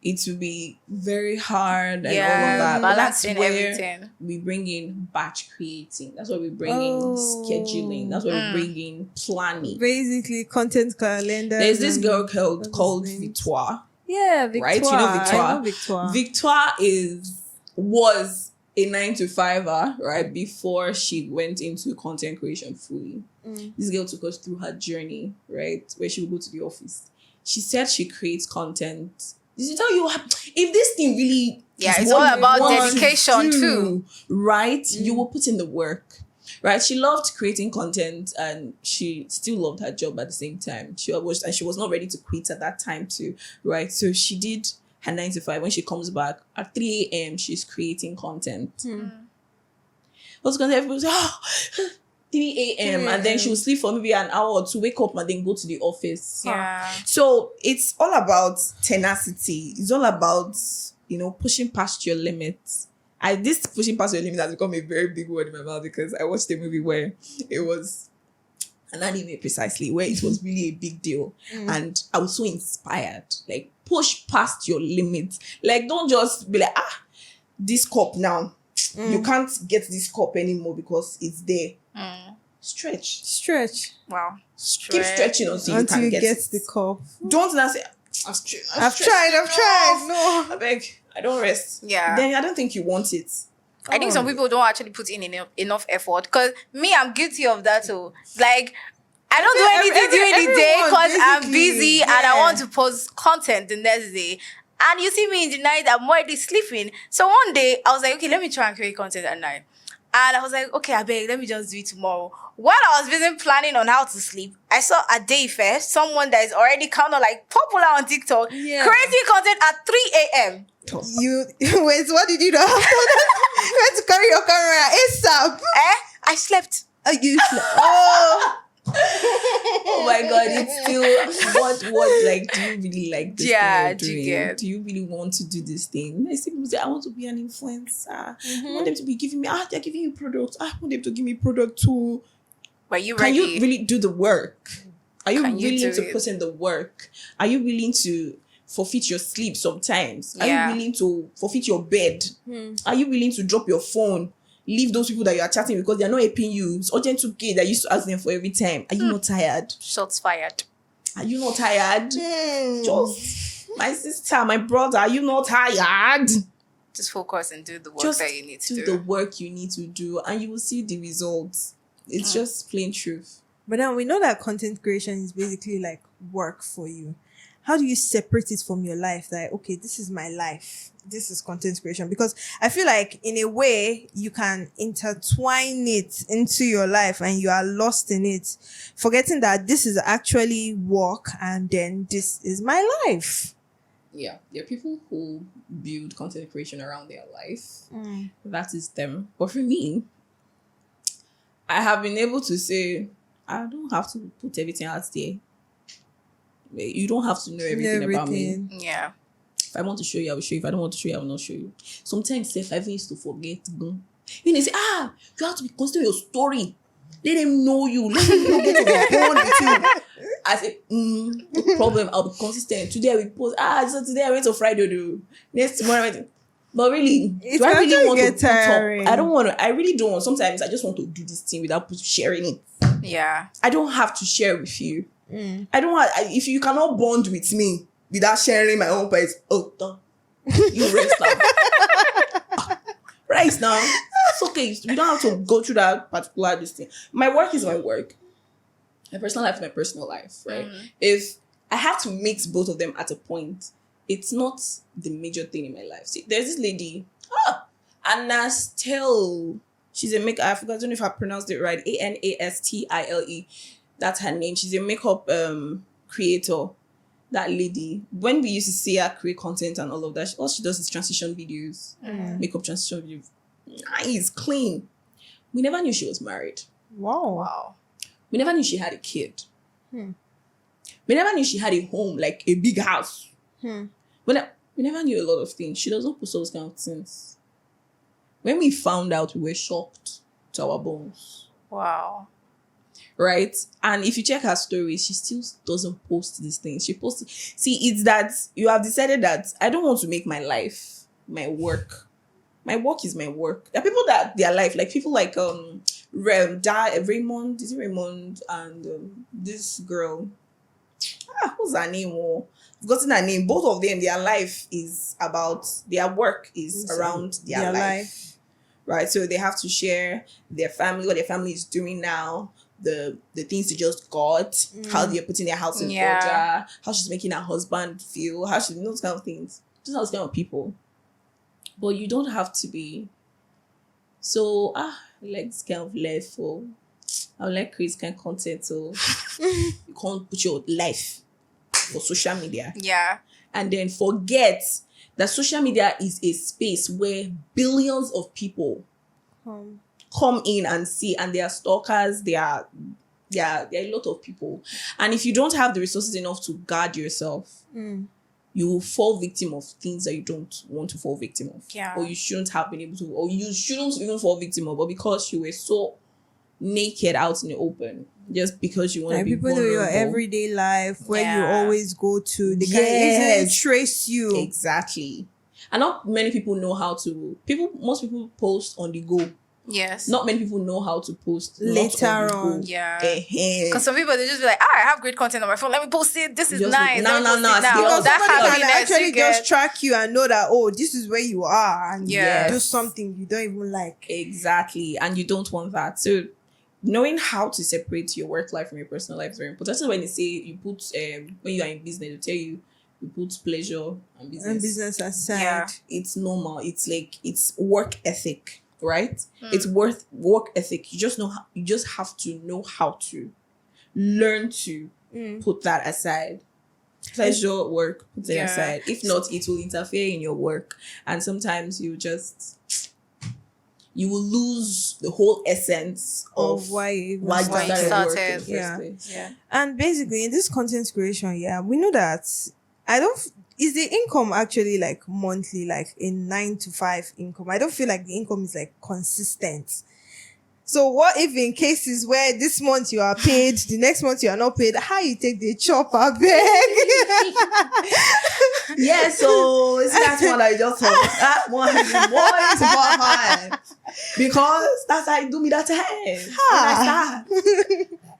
Speaker 1: it will be very hard and all of that. But that's where we bring in batch creating. That's why we bring in scheduling. That's why we bring in planning.
Speaker 3: Basically, content calendar.
Speaker 1: There's this girl called Victoire.
Speaker 3: Yeah, Victoire.
Speaker 1: Right? You know Victoire?
Speaker 3: I know Victoire.
Speaker 1: Victoire was a 9 to 5er, right? Before she went into content creation fully. This girl took us through her journey, right? Where she would go to the office. She said she creates content. This is how you if this thing really
Speaker 2: it's all about dedication too,
Speaker 1: right? You will put in the work, right? She loved creating content and she still loved her job at the same time. She was not ready to quit at that time too, right? So she did her 9 to 5. When she comes back at 3 a.m., she's creating content. What's going to everybody say, 3 a.m. and then she'll sleep for maybe an hour or two, wake up and then go to the office.
Speaker 2: Yeah.
Speaker 1: So it's all about tenacity. It's all about, pushing past your limits. This pushing past your limits has become a very big word in my mouth because I watched a movie where it was an anime precisely, where it was really a big deal. And I was so inspired. Like, push past your limits. Like, don't just be like, this cup now. You can't get this cup anymore because it's there. Stretch.
Speaker 2: Wow.
Speaker 1: Keep stretching until you get the
Speaker 3: cup.
Speaker 1: Don't now say, I've tried. No, I beg. I don't rest.
Speaker 2: Yeah.
Speaker 1: Then I don't think you want it.
Speaker 2: I think some people don't actually put in enough effort. Because me, I'm guilty of that too. Like, I don't do anything during the day because I'm busy and I want to post content the next day. And you see me in the night, I'm already sleeping. So one day, I was like, okay, let me try and create content at night. And I was like, okay, I beg, let me just do it tomorrow. While I was busy planning on how to sleep, I saw a day first, someone that is already kind of like popular on TikTok, creating content at 3 a.m.
Speaker 3: Wait, what did you do after that? You had to carry your camera ASAP.
Speaker 2: I slept.
Speaker 3: You slept. Oh.
Speaker 1: Oh my God, it's still what like do you really like this thing you're doing? Do you really want to do this thing? I see people say, I want to be an influencer. I want them to be giving me they're giving you products. I want them to give me product too.
Speaker 2: But you
Speaker 1: Can you really do the work? Are you willing to put in the work? Are you willing to forfeit your sleep sometimes? Are you willing to forfeit your bed? Are you willing to drop your phone? Leave those people that you are chatting because they are not helping you. It's urgent 2K that you used to ask them for every time. Are you not tired?
Speaker 2: Shots fired.
Speaker 1: Are you not tired? Just my sister, my brother, are you not tired?
Speaker 2: Just focus and do the work that you need to do.
Speaker 1: Do the work you need to do and you will see the results. It's just plain truth.
Speaker 3: But now we know that content creation is basically like work for you. How do you separate it from your life? Like, okay, this is my life. This is content creation. Because I feel like in a way you can intertwine it into your life and you are lost in it, forgetting that this is actually work and then this is my life.
Speaker 1: Yeah, there are people who build content creation around their life. That is them. But for me, I have been able to say, I don't have to put everything out there. You don't have to know everything about me.
Speaker 2: Yeah.
Speaker 1: If I want to show you, I will show you. If I don't want to show you, I will not show you. Sometimes I even used to forget. They say, you have to be constant with your story. Let them know you. Let them get to the bond with you. as a problem, I'll be consistent. Today I will post. So today I went to Friday. Do next tomorrow. But really, do I really want to put up? I don't want to. I really don't. Sometimes I just want to do this thing without sharing it.
Speaker 2: Yeah.
Speaker 1: I don't have to share with you. I don't have. If you cannot bond with me without sharing my own place, done. You rest now. Right now, it's okay. You don't have to go through that particular this thing. My work is my work. My personal life is my personal life, right? If I have to mix both of them at a point, it's not the major thing in my life. See, there's this lady, Anastel. She's a makeup. I forgot. I don't know if I pronounced it right. Anastile. That's her name. She's a makeup creator. That lady, when we used to see her create content and all of that, all she does is transition videos, makeup transition videos. Nice, clean. We never knew she was married.
Speaker 3: Wow.
Speaker 1: We never knew she had a kid. We never knew she had a home, like a big house. We never knew a lot of things. She doesn't post those kind of things. When we found out, we were shocked to our bones.
Speaker 2: Wow.
Speaker 1: Right? And if you check her stories, she still doesn't post these things. She posts. See, it's that you have decided that I don't want to make my life my work. My work is my work. There are people that their life, like people like Raymond, is it Raymond and this girl? What's her name? I've forgotten her name. Both of them, their life is about their work is around their life. Right? So they have to share their family, what their family is doing now. The things they just got, how they're putting their house in order, how she's making her husband feel, how she those kind of things. Just those kind of people. But you don't have to be so like this kind of life or I would like create kind of content so you can't put your life for social media.
Speaker 2: Yeah.
Speaker 1: And then forget that social media is a space where billions of people come in and see, and they are stalkers, there are a lot of people. And if you don't have the resources enough to guard yourself, you will fall victim of things that you don't want to fall victim of.
Speaker 2: Yeah.
Speaker 1: Or you shouldn't have been able to, or you shouldn't even fall victim of, but because you were so naked out in the open, just because you want to be
Speaker 3: people
Speaker 1: vulnerable.
Speaker 3: do your everyday life where you always go to, they can easily trace you.
Speaker 1: Exactly. And not many people know how to, most people post on the go.
Speaker 2: Yes.
Speaker 1: Not many people know how to post
Speaker 3: later on.
Speaker 2: Yeah. Because some people, they just be like, I have great content on my phone. Let me post it. This is
Speaker 1: just
Speaker 2: nice.
Speaker 1: No.
Speaker 3: Because that can actually just track you and know that, this is where you are. And do something you don't even like.
Speaker 1: Exactly. And you don't want that. So knowing how to separate your work life from your personal life is very important. That's when they say you put, when you are in business, they tell you put pleasure and business
Speaker 3: aside.
Speaker 2: Yeah.
Speaker 1: It's normal. It's like, it's work ethic. Right? It's work ethic. You just have to know how to learn to put that aside. Pleasure, work, put it aside. If not, it will interfere in your work. And sometimes you will lose the whole essence of
Speaker 3: why you
Speaker 2: started.
Speaker 3: Yeah. And basically in this content creation, we know that is the income actually like monthly, like a 9 to 5 income? I don't feel like the income is like consistent. So what if in cases where this month you are paid, the next month you are not paid, how you take the chop a bag?
Speaker 1: Yeah, so it's that one I just thought. That one is more important. Because that's how I do me that time. I start.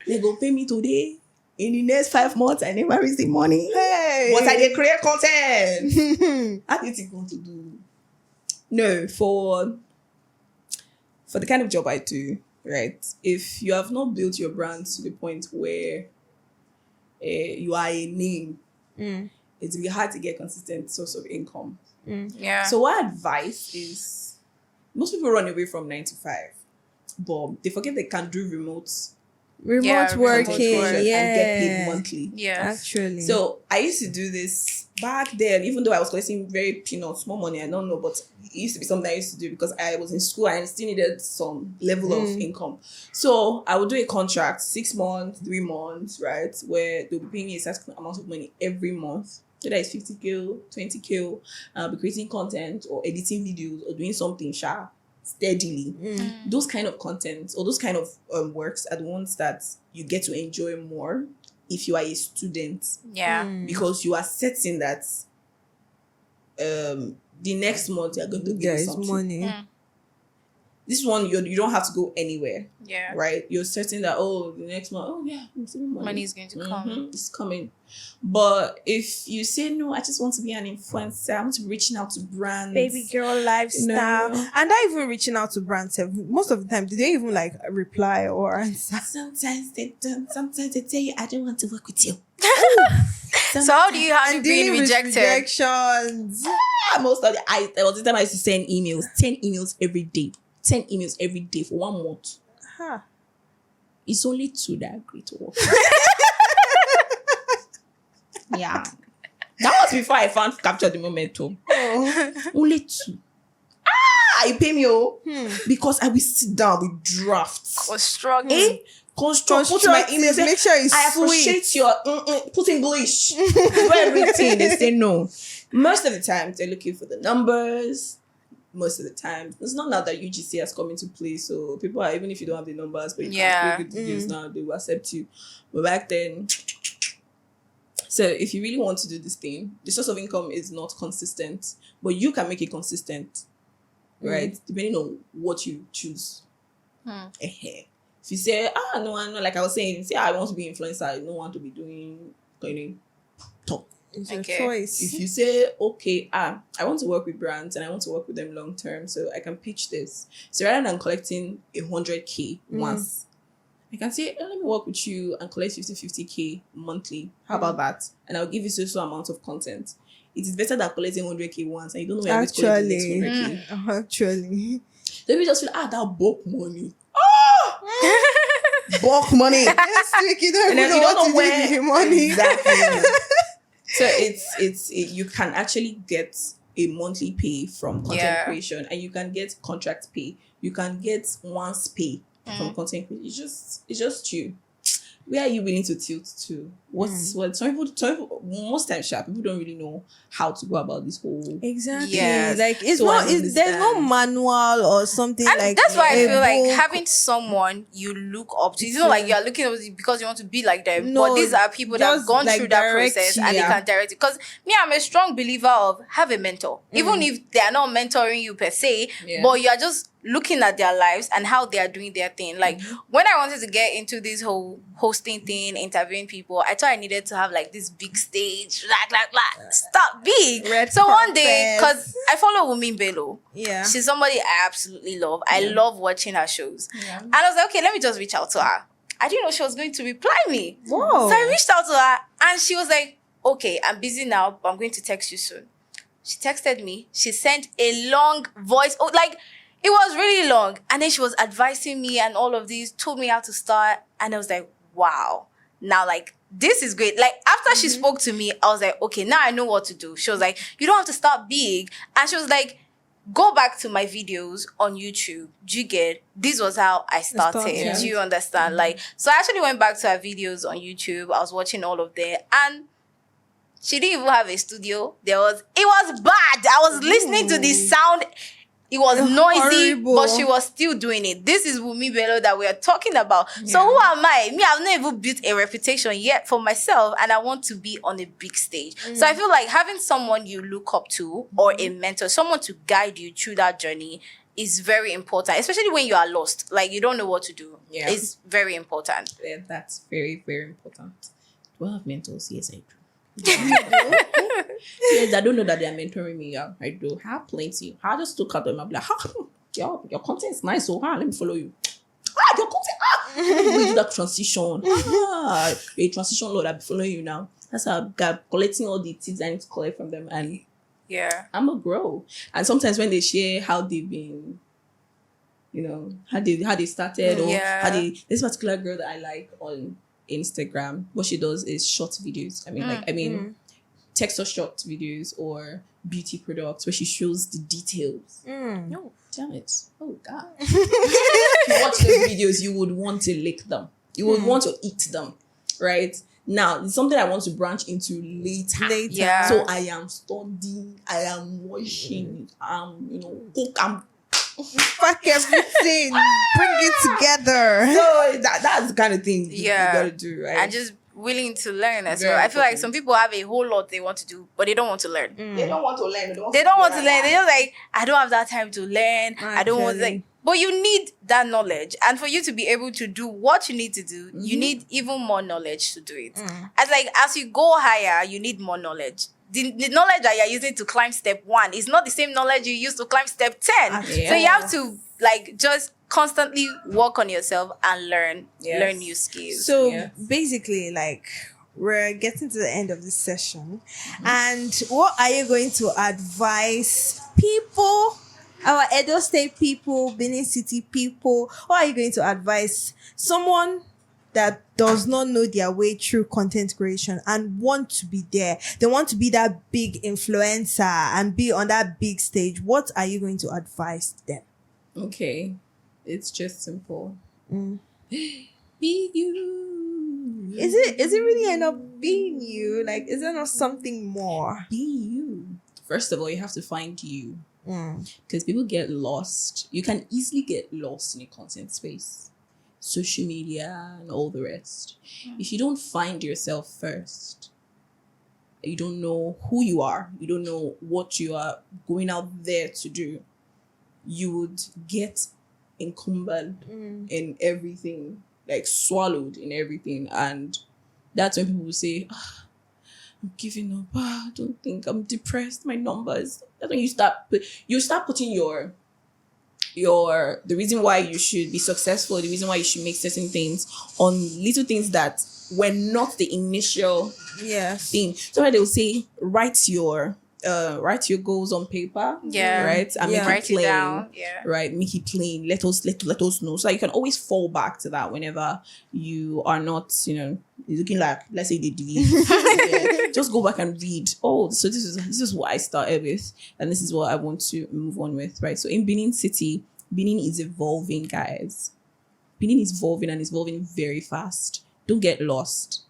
Speaker 1: They go pay me today. In the next 5 months, I never receive money.
Speaker 3: Hey.
Speaker 1: But I did create content. What is it going to do? No, for the kind of job I do, right? If you have not built your brand to the point where you are a name, it will be hard to get consistent source of income.
Speaker 2: Yeah.
Speaker 1: So what advice is, most people run away from 9 to 5, but they forget they can do remote
Speaker 3: working,
Speaker 1: and get paid monthly.
Speaker 2: Yeah,
Speaker 3: actually.
Speaker 1: So I used to do this back then, even though I was collecting very small money. I don't know, but it used to be something I used to do because I was in school and I still needed some level of income. So I would do a contract, 6 months, 3 months, right, where they'll be paying me a certain amount of money every month. Whether it's 50k, 20k, I'll be creating content or editing videos or doing something steadily. Those kind of content or those kind of works are the ones that you get to enjoy more if you are a student.
Speaker 2: Yeah.
Speaker 1: Because you are certain that the next month you're going to get something.
Speaker 3: money.
Speaker 1: This one, you don't have to go anywhere.
Speaker 2: Yeah.
Speaker 1: Right? You're certain that, the next month,
Speaker 2: money is going to come.
Speaker 1: It's coming. But if you say, no, I just want to be an influencer, I want to be reaching out to brands.
Speaker 3: Baby girl lifestyle. And not even reaching out to brands. Most of the time, do they even like reply or answer?
Speaker 1: Sometimes they don't. Sometimes they tell you, I don't want to work with you.
Speaker 2: So how do you handle being rejected?
Speaker 3: Rejections.
Speaker 1: Most of there was the time I used to send emails, 10 emails every day. 10 emails every day for 1 month. It's only 2 that agree to work. Yeah. That was before I found Capture the Momentum. Only 2. You pay me because I will sit down with drafts.
Speaker 2: Was struggling.
Speaker 1: Construct my emails.
Speaker 3: Make sure it's
Speaker 1: I appreciate your put English. Do everything. They say no. Most of the time, they're looking for the numbers. Most of the time, it's not now that UGC has come into play, so people are, even if you don't have the numbers, but you can create good videos now, they will accept you. But back then, so if you really want to do this thing, the source of income is not consistent, but you can make it consistent, right? Depending on what you choose. If you say, no, like I was saying, say I want to be influencer, I don't want to be doing talk.
Speaker 3: It's your choice.
Speaker 1: If you say, okay, I want to work with brands and I want to work with them long term, so I can pitch this. So rather than collecting 100K once, I can say, let me work with you and collect 50K monthly. How about that? And I'll give you so amount of content. It is better than collecting 100K once and you don't know where it's collecting the next 100K.
Speaker 3: Actually.
Speaker 1: Then we just feel, that bulk money. Bulk money.
Speaker 3: You don't even know what to do with the money.
Speaker 1: Exactly. So you can actually get a monthly pay from content creation, and you can get contract pay. You can get once pay from content creation. It's just you. Where are you willing to tilt to? Some people most times people don't really know how to go about this whole
Speaker 3: like there's no manual or something,
Speaker 2: and
Speaker 3: like
Speaker 2: that's why I feel like having someone you look up to, it's not like you're looking up to because you want to be like them, but these are people that have gone through that process and they can direct it. Because me, I'm a strong believer of have a mentor, even if they are not mentoring you per se, but you are just looking at their lives and how they are doing their thing. Like when I wanted to get into this whole hosting thing, interviewing people, I thought I needed to have like this big stage, start big. So one day, because I follow Wumi Bello, she's somebody I absolutely love. I love watching her shows, and I was like, okay, let me just reach out to her. I didn't know she was going to reply me.
Speaker 3: Whoa.
Speaker 2: So I reached out to her and she was like, okay, I'm busy now, but I'm going to text you soon. She texted me. She sent a long voice, it was really long. And then she was advising me and all of these, told me how to start. And I was like, wow. Now, this is great. After she spoke to me, I was like, okay, now I know what to do. She was like, you don't have to start big. And she was like, go back to my videos on YouTube. Do you get? This was how I started. Do you understand? So I actually went back to her videos on YouTube. I was watching all of them. And she didn't even have a studio. It was bad. I was listening to the sound. It was noisy, but she was still doing it. This is Wumi Bello that we are talking about. So who am I? Me, I've not even built a reputation yet for myself, and I want to be on a big stage. So I feel like having someone you look up to or a mentor, someone to guide you through that journey is very important, especially when you are lost. You don't know what to do. Yeah. It's very important.
Speaker 1: Yeah, that's very, very important. Do I have mentors? Yes, I do. Yes, I don't know that they are mentoring me. Yeah, I do have plenty. I just look at them and be like, your content is nice, so let me follow you. Your content, let me do that transition. A transition load, I'll be following you now. That's how I'm collecting all the things I need to collect from them, and I'm a grow. And sometimes when they share how they've been, how they started, or how this particular girl that I like on Instagram, what she does is short videos. Text or short videos or beauty products where she shows the details. No, damn it. Oh God. If you watch those videos, you would want to lick them. You would want to eat them. Right? Now, it's something I want to branch into later.
Speaker 2: Yeah.
Speaker 1: So I am studying, I am washing, cook,
Speaker 3: fuck everything, bring it together.
Speaker 1: So that's the kind of thing you gotta do, right?
Speaker 2: And just willing to learn as well. I feel like some people have a whole lot they want to do, but they don't want to learn.
Speaker 1: They don't want to learn.
Speaker 2: They don't want to learn. They're just like, I don't have that time to learn. I don't want to but you need that knowledge. And for you to be able to do what you need to do, you need even more knowledge to do it. As you go higher, you need more knowledge. The knowledge that you're using to climb step 1 is not the same knowledge you use to climb step 10. So you have to just constantly work on yourself and learn new skills.
Speaker 3: So basically, we're getting to the end of this session. And what are you going to advise people, our Edo State people, Benin City people? What are you going to advise someone that does not know their way through content creation and want to be there? They want to be that big influencer and be on that big stage. What are you going to advise them?
Speaker 1: Okay. It's just simple. Be you.
Speaker 3: Is it really end up being you? Is there not something more?
Speaker 1: Be you. First of all, you have to find you. Because people get lost. You can easily get lost in a content space, social media and all the rest. If you don't find yourself first, you don't know who you are, you don't know what you are going out there to do, you would get encumbered in everything, swallowed in everything. And that's when people will say, I'm giving up. I don't think, I'm depressed, my numbers. That's when you start putting your the reason why you should be successful, the reason why you should make certain things on little things that were not the initial thing. So they will say, write your goals on paper, right? And make it plain, down. Right? Make it plain. Let us know, so you can always fall back to that whenever you are not, looking like, let's say, the disease. Just go back and read. Oh, so this is what I started with, and this is what I want to move on with, right? So in Benin City, Benin is evolving, guys. Benin is evolving and is evolving very fast. Don't get lost.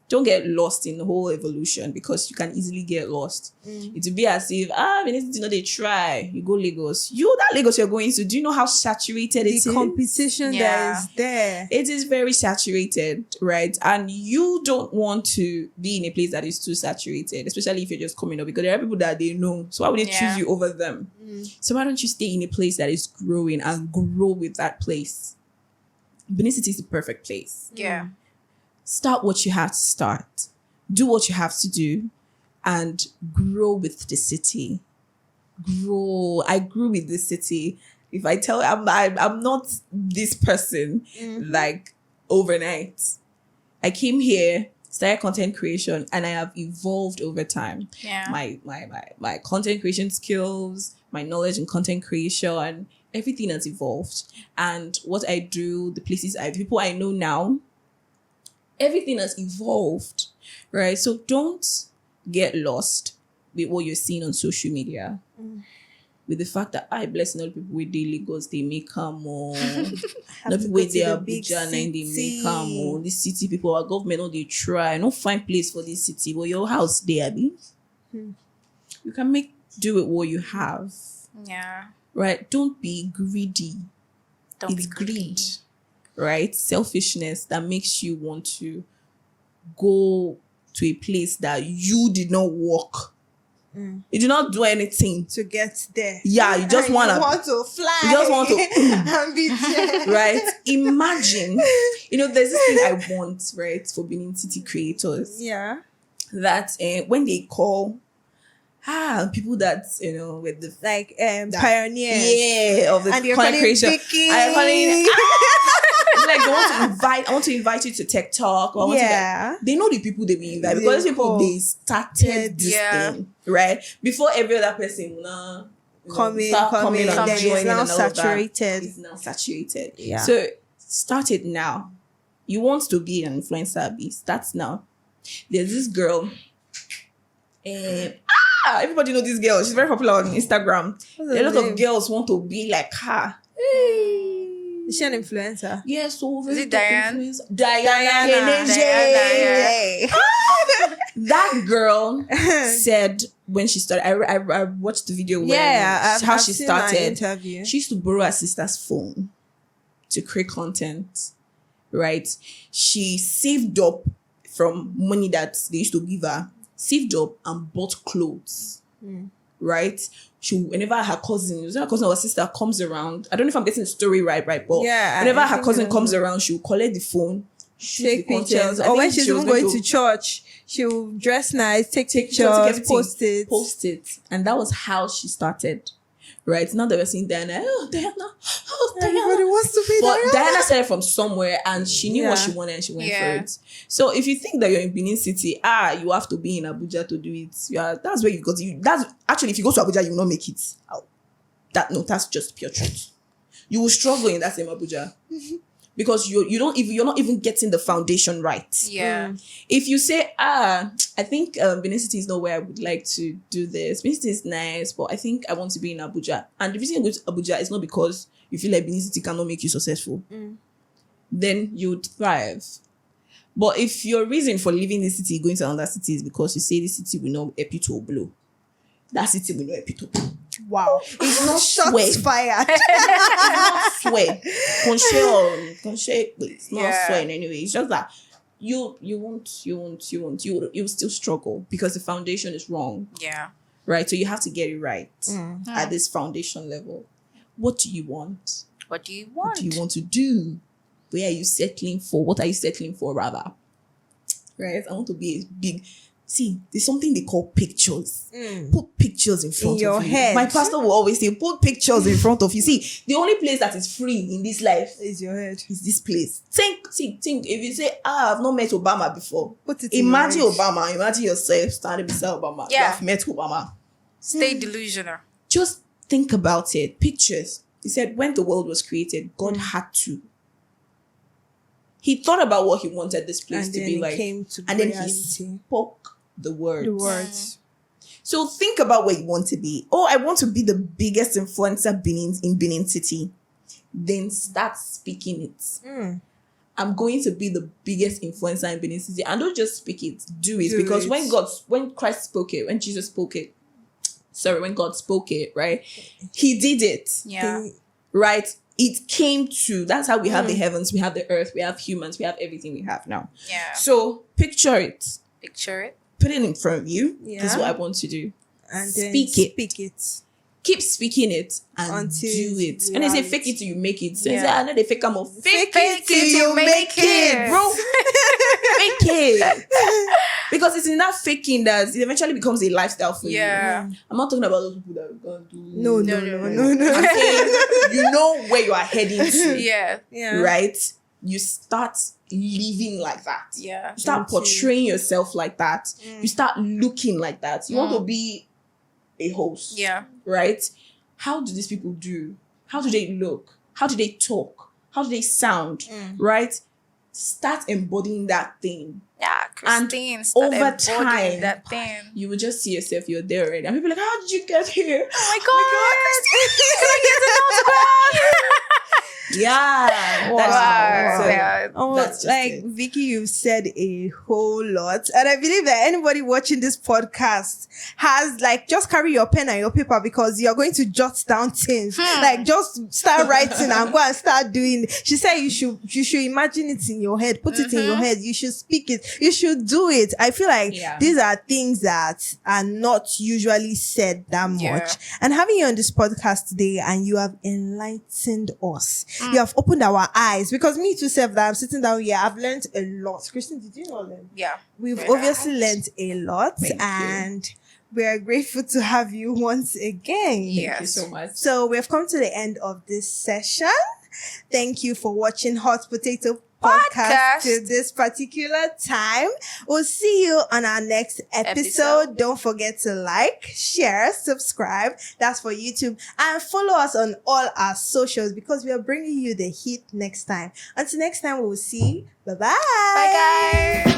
Speaker 1: Don't get lost in the whole evolution, because you can easily get lost. It will be as if, Benin City, they try. You go Lagos. That Lagos you're going to, do you know how saturated it is?
Speaker 3: The competition that is there.
Speaker 1: It is very saturated, right? And you don't want to be in a place that is too saturated, especially if you're just coming up, because there are people that they know. So why would they choose you over them? So why don't you stay in a place that is growing and grow with that place? Benin City is the perfect place. Start what you have to start. Do what you have to do and grow with the city. Grow. I grew with the city. If I tell you, I'm not this person overnight. I came here, started content creation, and I have evolved over time. My content creation skills, my knowledge in content creation, everything has evolved. And what I do, the people I know now, everything has evolved, right? So don't get lost with what you're seeing on social media. With the fact that I bless all people with the Lagos, they make come more. Not people with their Abuja and they make come more. This city people, our government, all they try. No find place for this city, but your house there, Abi. You can do with what you have. Right? Don't be greedy. It's greed. Right? Selfishness that makes you want to go to a place that you did not walk. You did not do anything
Speaker 3: to get there.
Speaker 1: Yeah, you just want
Speaker 3: to fly.
Speaker 1: You just want to
Speaker 3: and be there.
Speaker 1: Right? Imagine, there's this thing I want, right, for Benin City creators.
Speaker 3: Yeah.
Speaker 1: That when they call people that with the
Speaker 3: pioneers,
Speaker 1: of the content creation.
Speaker 3: Vicky.
Speaker 1: I'm calling I want to invite you to Tech Talk. Or they know the people they will invite, because these people, they started this thing, right? Before every other person coming and
Speaker 3: then
Speaker 1: joining,
Speaker 3: it's now saturated.
Speaker 1: It's now saturated.
Speaker 3: Yeah.
Speaker 1: So start it now. You want to be an influencer, start now. There's this girl. Everybody know this girl. She's very popular on Instagram. A lot of girls want to be like her.
Speaker 3: Is she an influencer?
Speaker 1: Yeah, so
Speaker 2: is it Diana?
Speaker 1: Diana. That girl said when she started, I watched the video how she started.
Speaker 3: Interview.
Speaker 1: She used to borrow her sister's phone to create content. right? She saved up from money that they used to give her, saved up and bought clothes, right? Whenever her cousin or sister comes around, I don't know if I'm getting the story right, but whenever her cousin comes around, she'll collect the phone,
Speaker 3: take pictures, or when she's even going to church, she'll dress nice, take pictures, post it.
Speaker 1: And that was how she started. Right now that we're seeing Diana, Diana.
Speaker 3: Everybody wants to be
Speaker 1: But
Speaker 3: Diana.
Speaker 1: Diana started from somewhere and she knew what she wanted and she went for it. So if you think that you're in Benin City, you have to be in Abuja to do it. That's where you got to. That's actually, if you go to Abuja, you will not make it. That's just pure truth. You will struggle in that same Abuja. Because you're not even getting the foundation right.
Speaker 2: Yeah.
Speaker 1: If you say, I think Benin City is not where I would like to do this. Benin City is nice, but I think I want to be in Abuja. And the reason you go to Abuja is not because you feel like Benin City cannot make you successful. Then you would thrive. But if your reason for leaving this city, going to another city, is because you say this city will not help you to blow, that city will not help you to blow.
Speaker 3: Wow.
Speaker 1: It's not
Speaker 3: shots fired.
Speaker 1: It's not swear. It's not swear in any way. It's just that you will still struggle because the foundation is wrong.
Speaker 2: Yeah.
Speaker 1: Right? So you have to get it right at this foundation level. What do you want?
Speaker 2: What do you want?
Speaker 1: What do you want to do? Where are you settling for? What are you settling for, rather? Right? I want to be a big... See, there's something they call pictures. Put pictures in front of
Speaker 3: your
Speaker 1: you.
Speaker 3: head.
Speaker 1: My pastor will always say, put pictures in front of you. See, the only place that is free in this life
Speaker 3: is your head.
Speaker 1: Is this place. Think. If you say, I've not met Obama before.
Speaker 3: Put it
Speaker 1: imagine Obama. Imagine yourself standing beside Obama.
Speaker 2: Yeah.
Speaker 1: You have met Obama.
Speaker 2: Stay delusional.
Speaker 1: Just think about it. Pictures. He said, when the world was created, God had to. He thought about what he wanted this place to be like.
Speaker 3: Came to
Speaker 1: and then
Speaker 3: reality.
Speaker 1: he spoke the words.
Speaker 3: The words.
Speaker 1: So think about where you want to be. I want to be the biggest influencer in Benin City. Then start speaking it. I'm going to be the biggest influencer in Benin City. And don't just speak it, do it. Because when Christ spoke it, when Jesus spoke it, when God spoke it, right? He did it.
Speaker 2: Yeah.
Speaker 1: Right? It came to, that's how we have the heavens, we have the earth, we have humans, we have everything we have now.
Speaker 2: Yeah.
Speaker 1: So picture it. Put it in front of you.
Speaker 3: Yeah.
Speaker 1: This is what I want to do.
Speaker 3: And
Speaker 1: speak it. Keep speaking it and do it. And they say fake it till you make it. So they say, I know they fake them. Fake it till you make it, bro. Fake it. Because it's in that faking that it eventually becomes a lifestyle for you.
Speaker 2: Yeah.
Speaker 1: I'm not talking about those people that are going to do.
Speaker 3: No.
Speaker 1: I'm saying, you know where you are heading to.
Speaker 2: Yeah.
Speaker 1: Right? You start living like that.
Speaker 2: Yeah.
Speaker 1: You start portraying yourself like that. You start looking like that. You want to be a host.
Speaker 2: Yeah.
Speaker 1: Right? How do these people do? How do they look? How do they talk? How do they sound? Right? Start embodying that thing.
Speaker 2: Yeah, Christine.
Speaker 1: And over time,
Speaker 2: that thing.
Speaker 1: you will just see yourself, you're there already. And people are like, how did you get here?
Speaker 2: Oh my God, Christine. Can I get to know about?
Speaker 1: Yeah.
Speaker 3: Wow.
Speaker 1: That's
Speaker 3: like
Speaker 1: it.
Speaker 3: Vicky, you've said a whole lot. And I believe that anybody watching this podcast has just carry your pen and your paper because you're going to jot down things. Just start writing and go and start doing. She said you should imagine it in your head, put it in your head. You should speak it. You should do it. I feel like these are things that are not usually said that much. And having you on this podcast today and you have enlightened us. You have opened our eyes because me too, self, that I'm sitting down here, I've learned a lot. Christine, did you know learn?
Speaker 2: Yeah.
Speaker 3: We've obviously learned a lot. And we are grateful to have you once again.
Speaker 2: Yes.
Speaker 1: Thank you so much.
Speaker 3: So we've come to the end of this session. Thank you for watching Hot Potato Podcast to this particular time. We'll see you on our next episode. Don't forget to like, share, subscribe. That's for YouTube. And follow us on all our socials because we are bringing you the heat next time. Until next time, we'll see. Bye-bye.
Speaker 2: Bye, guys.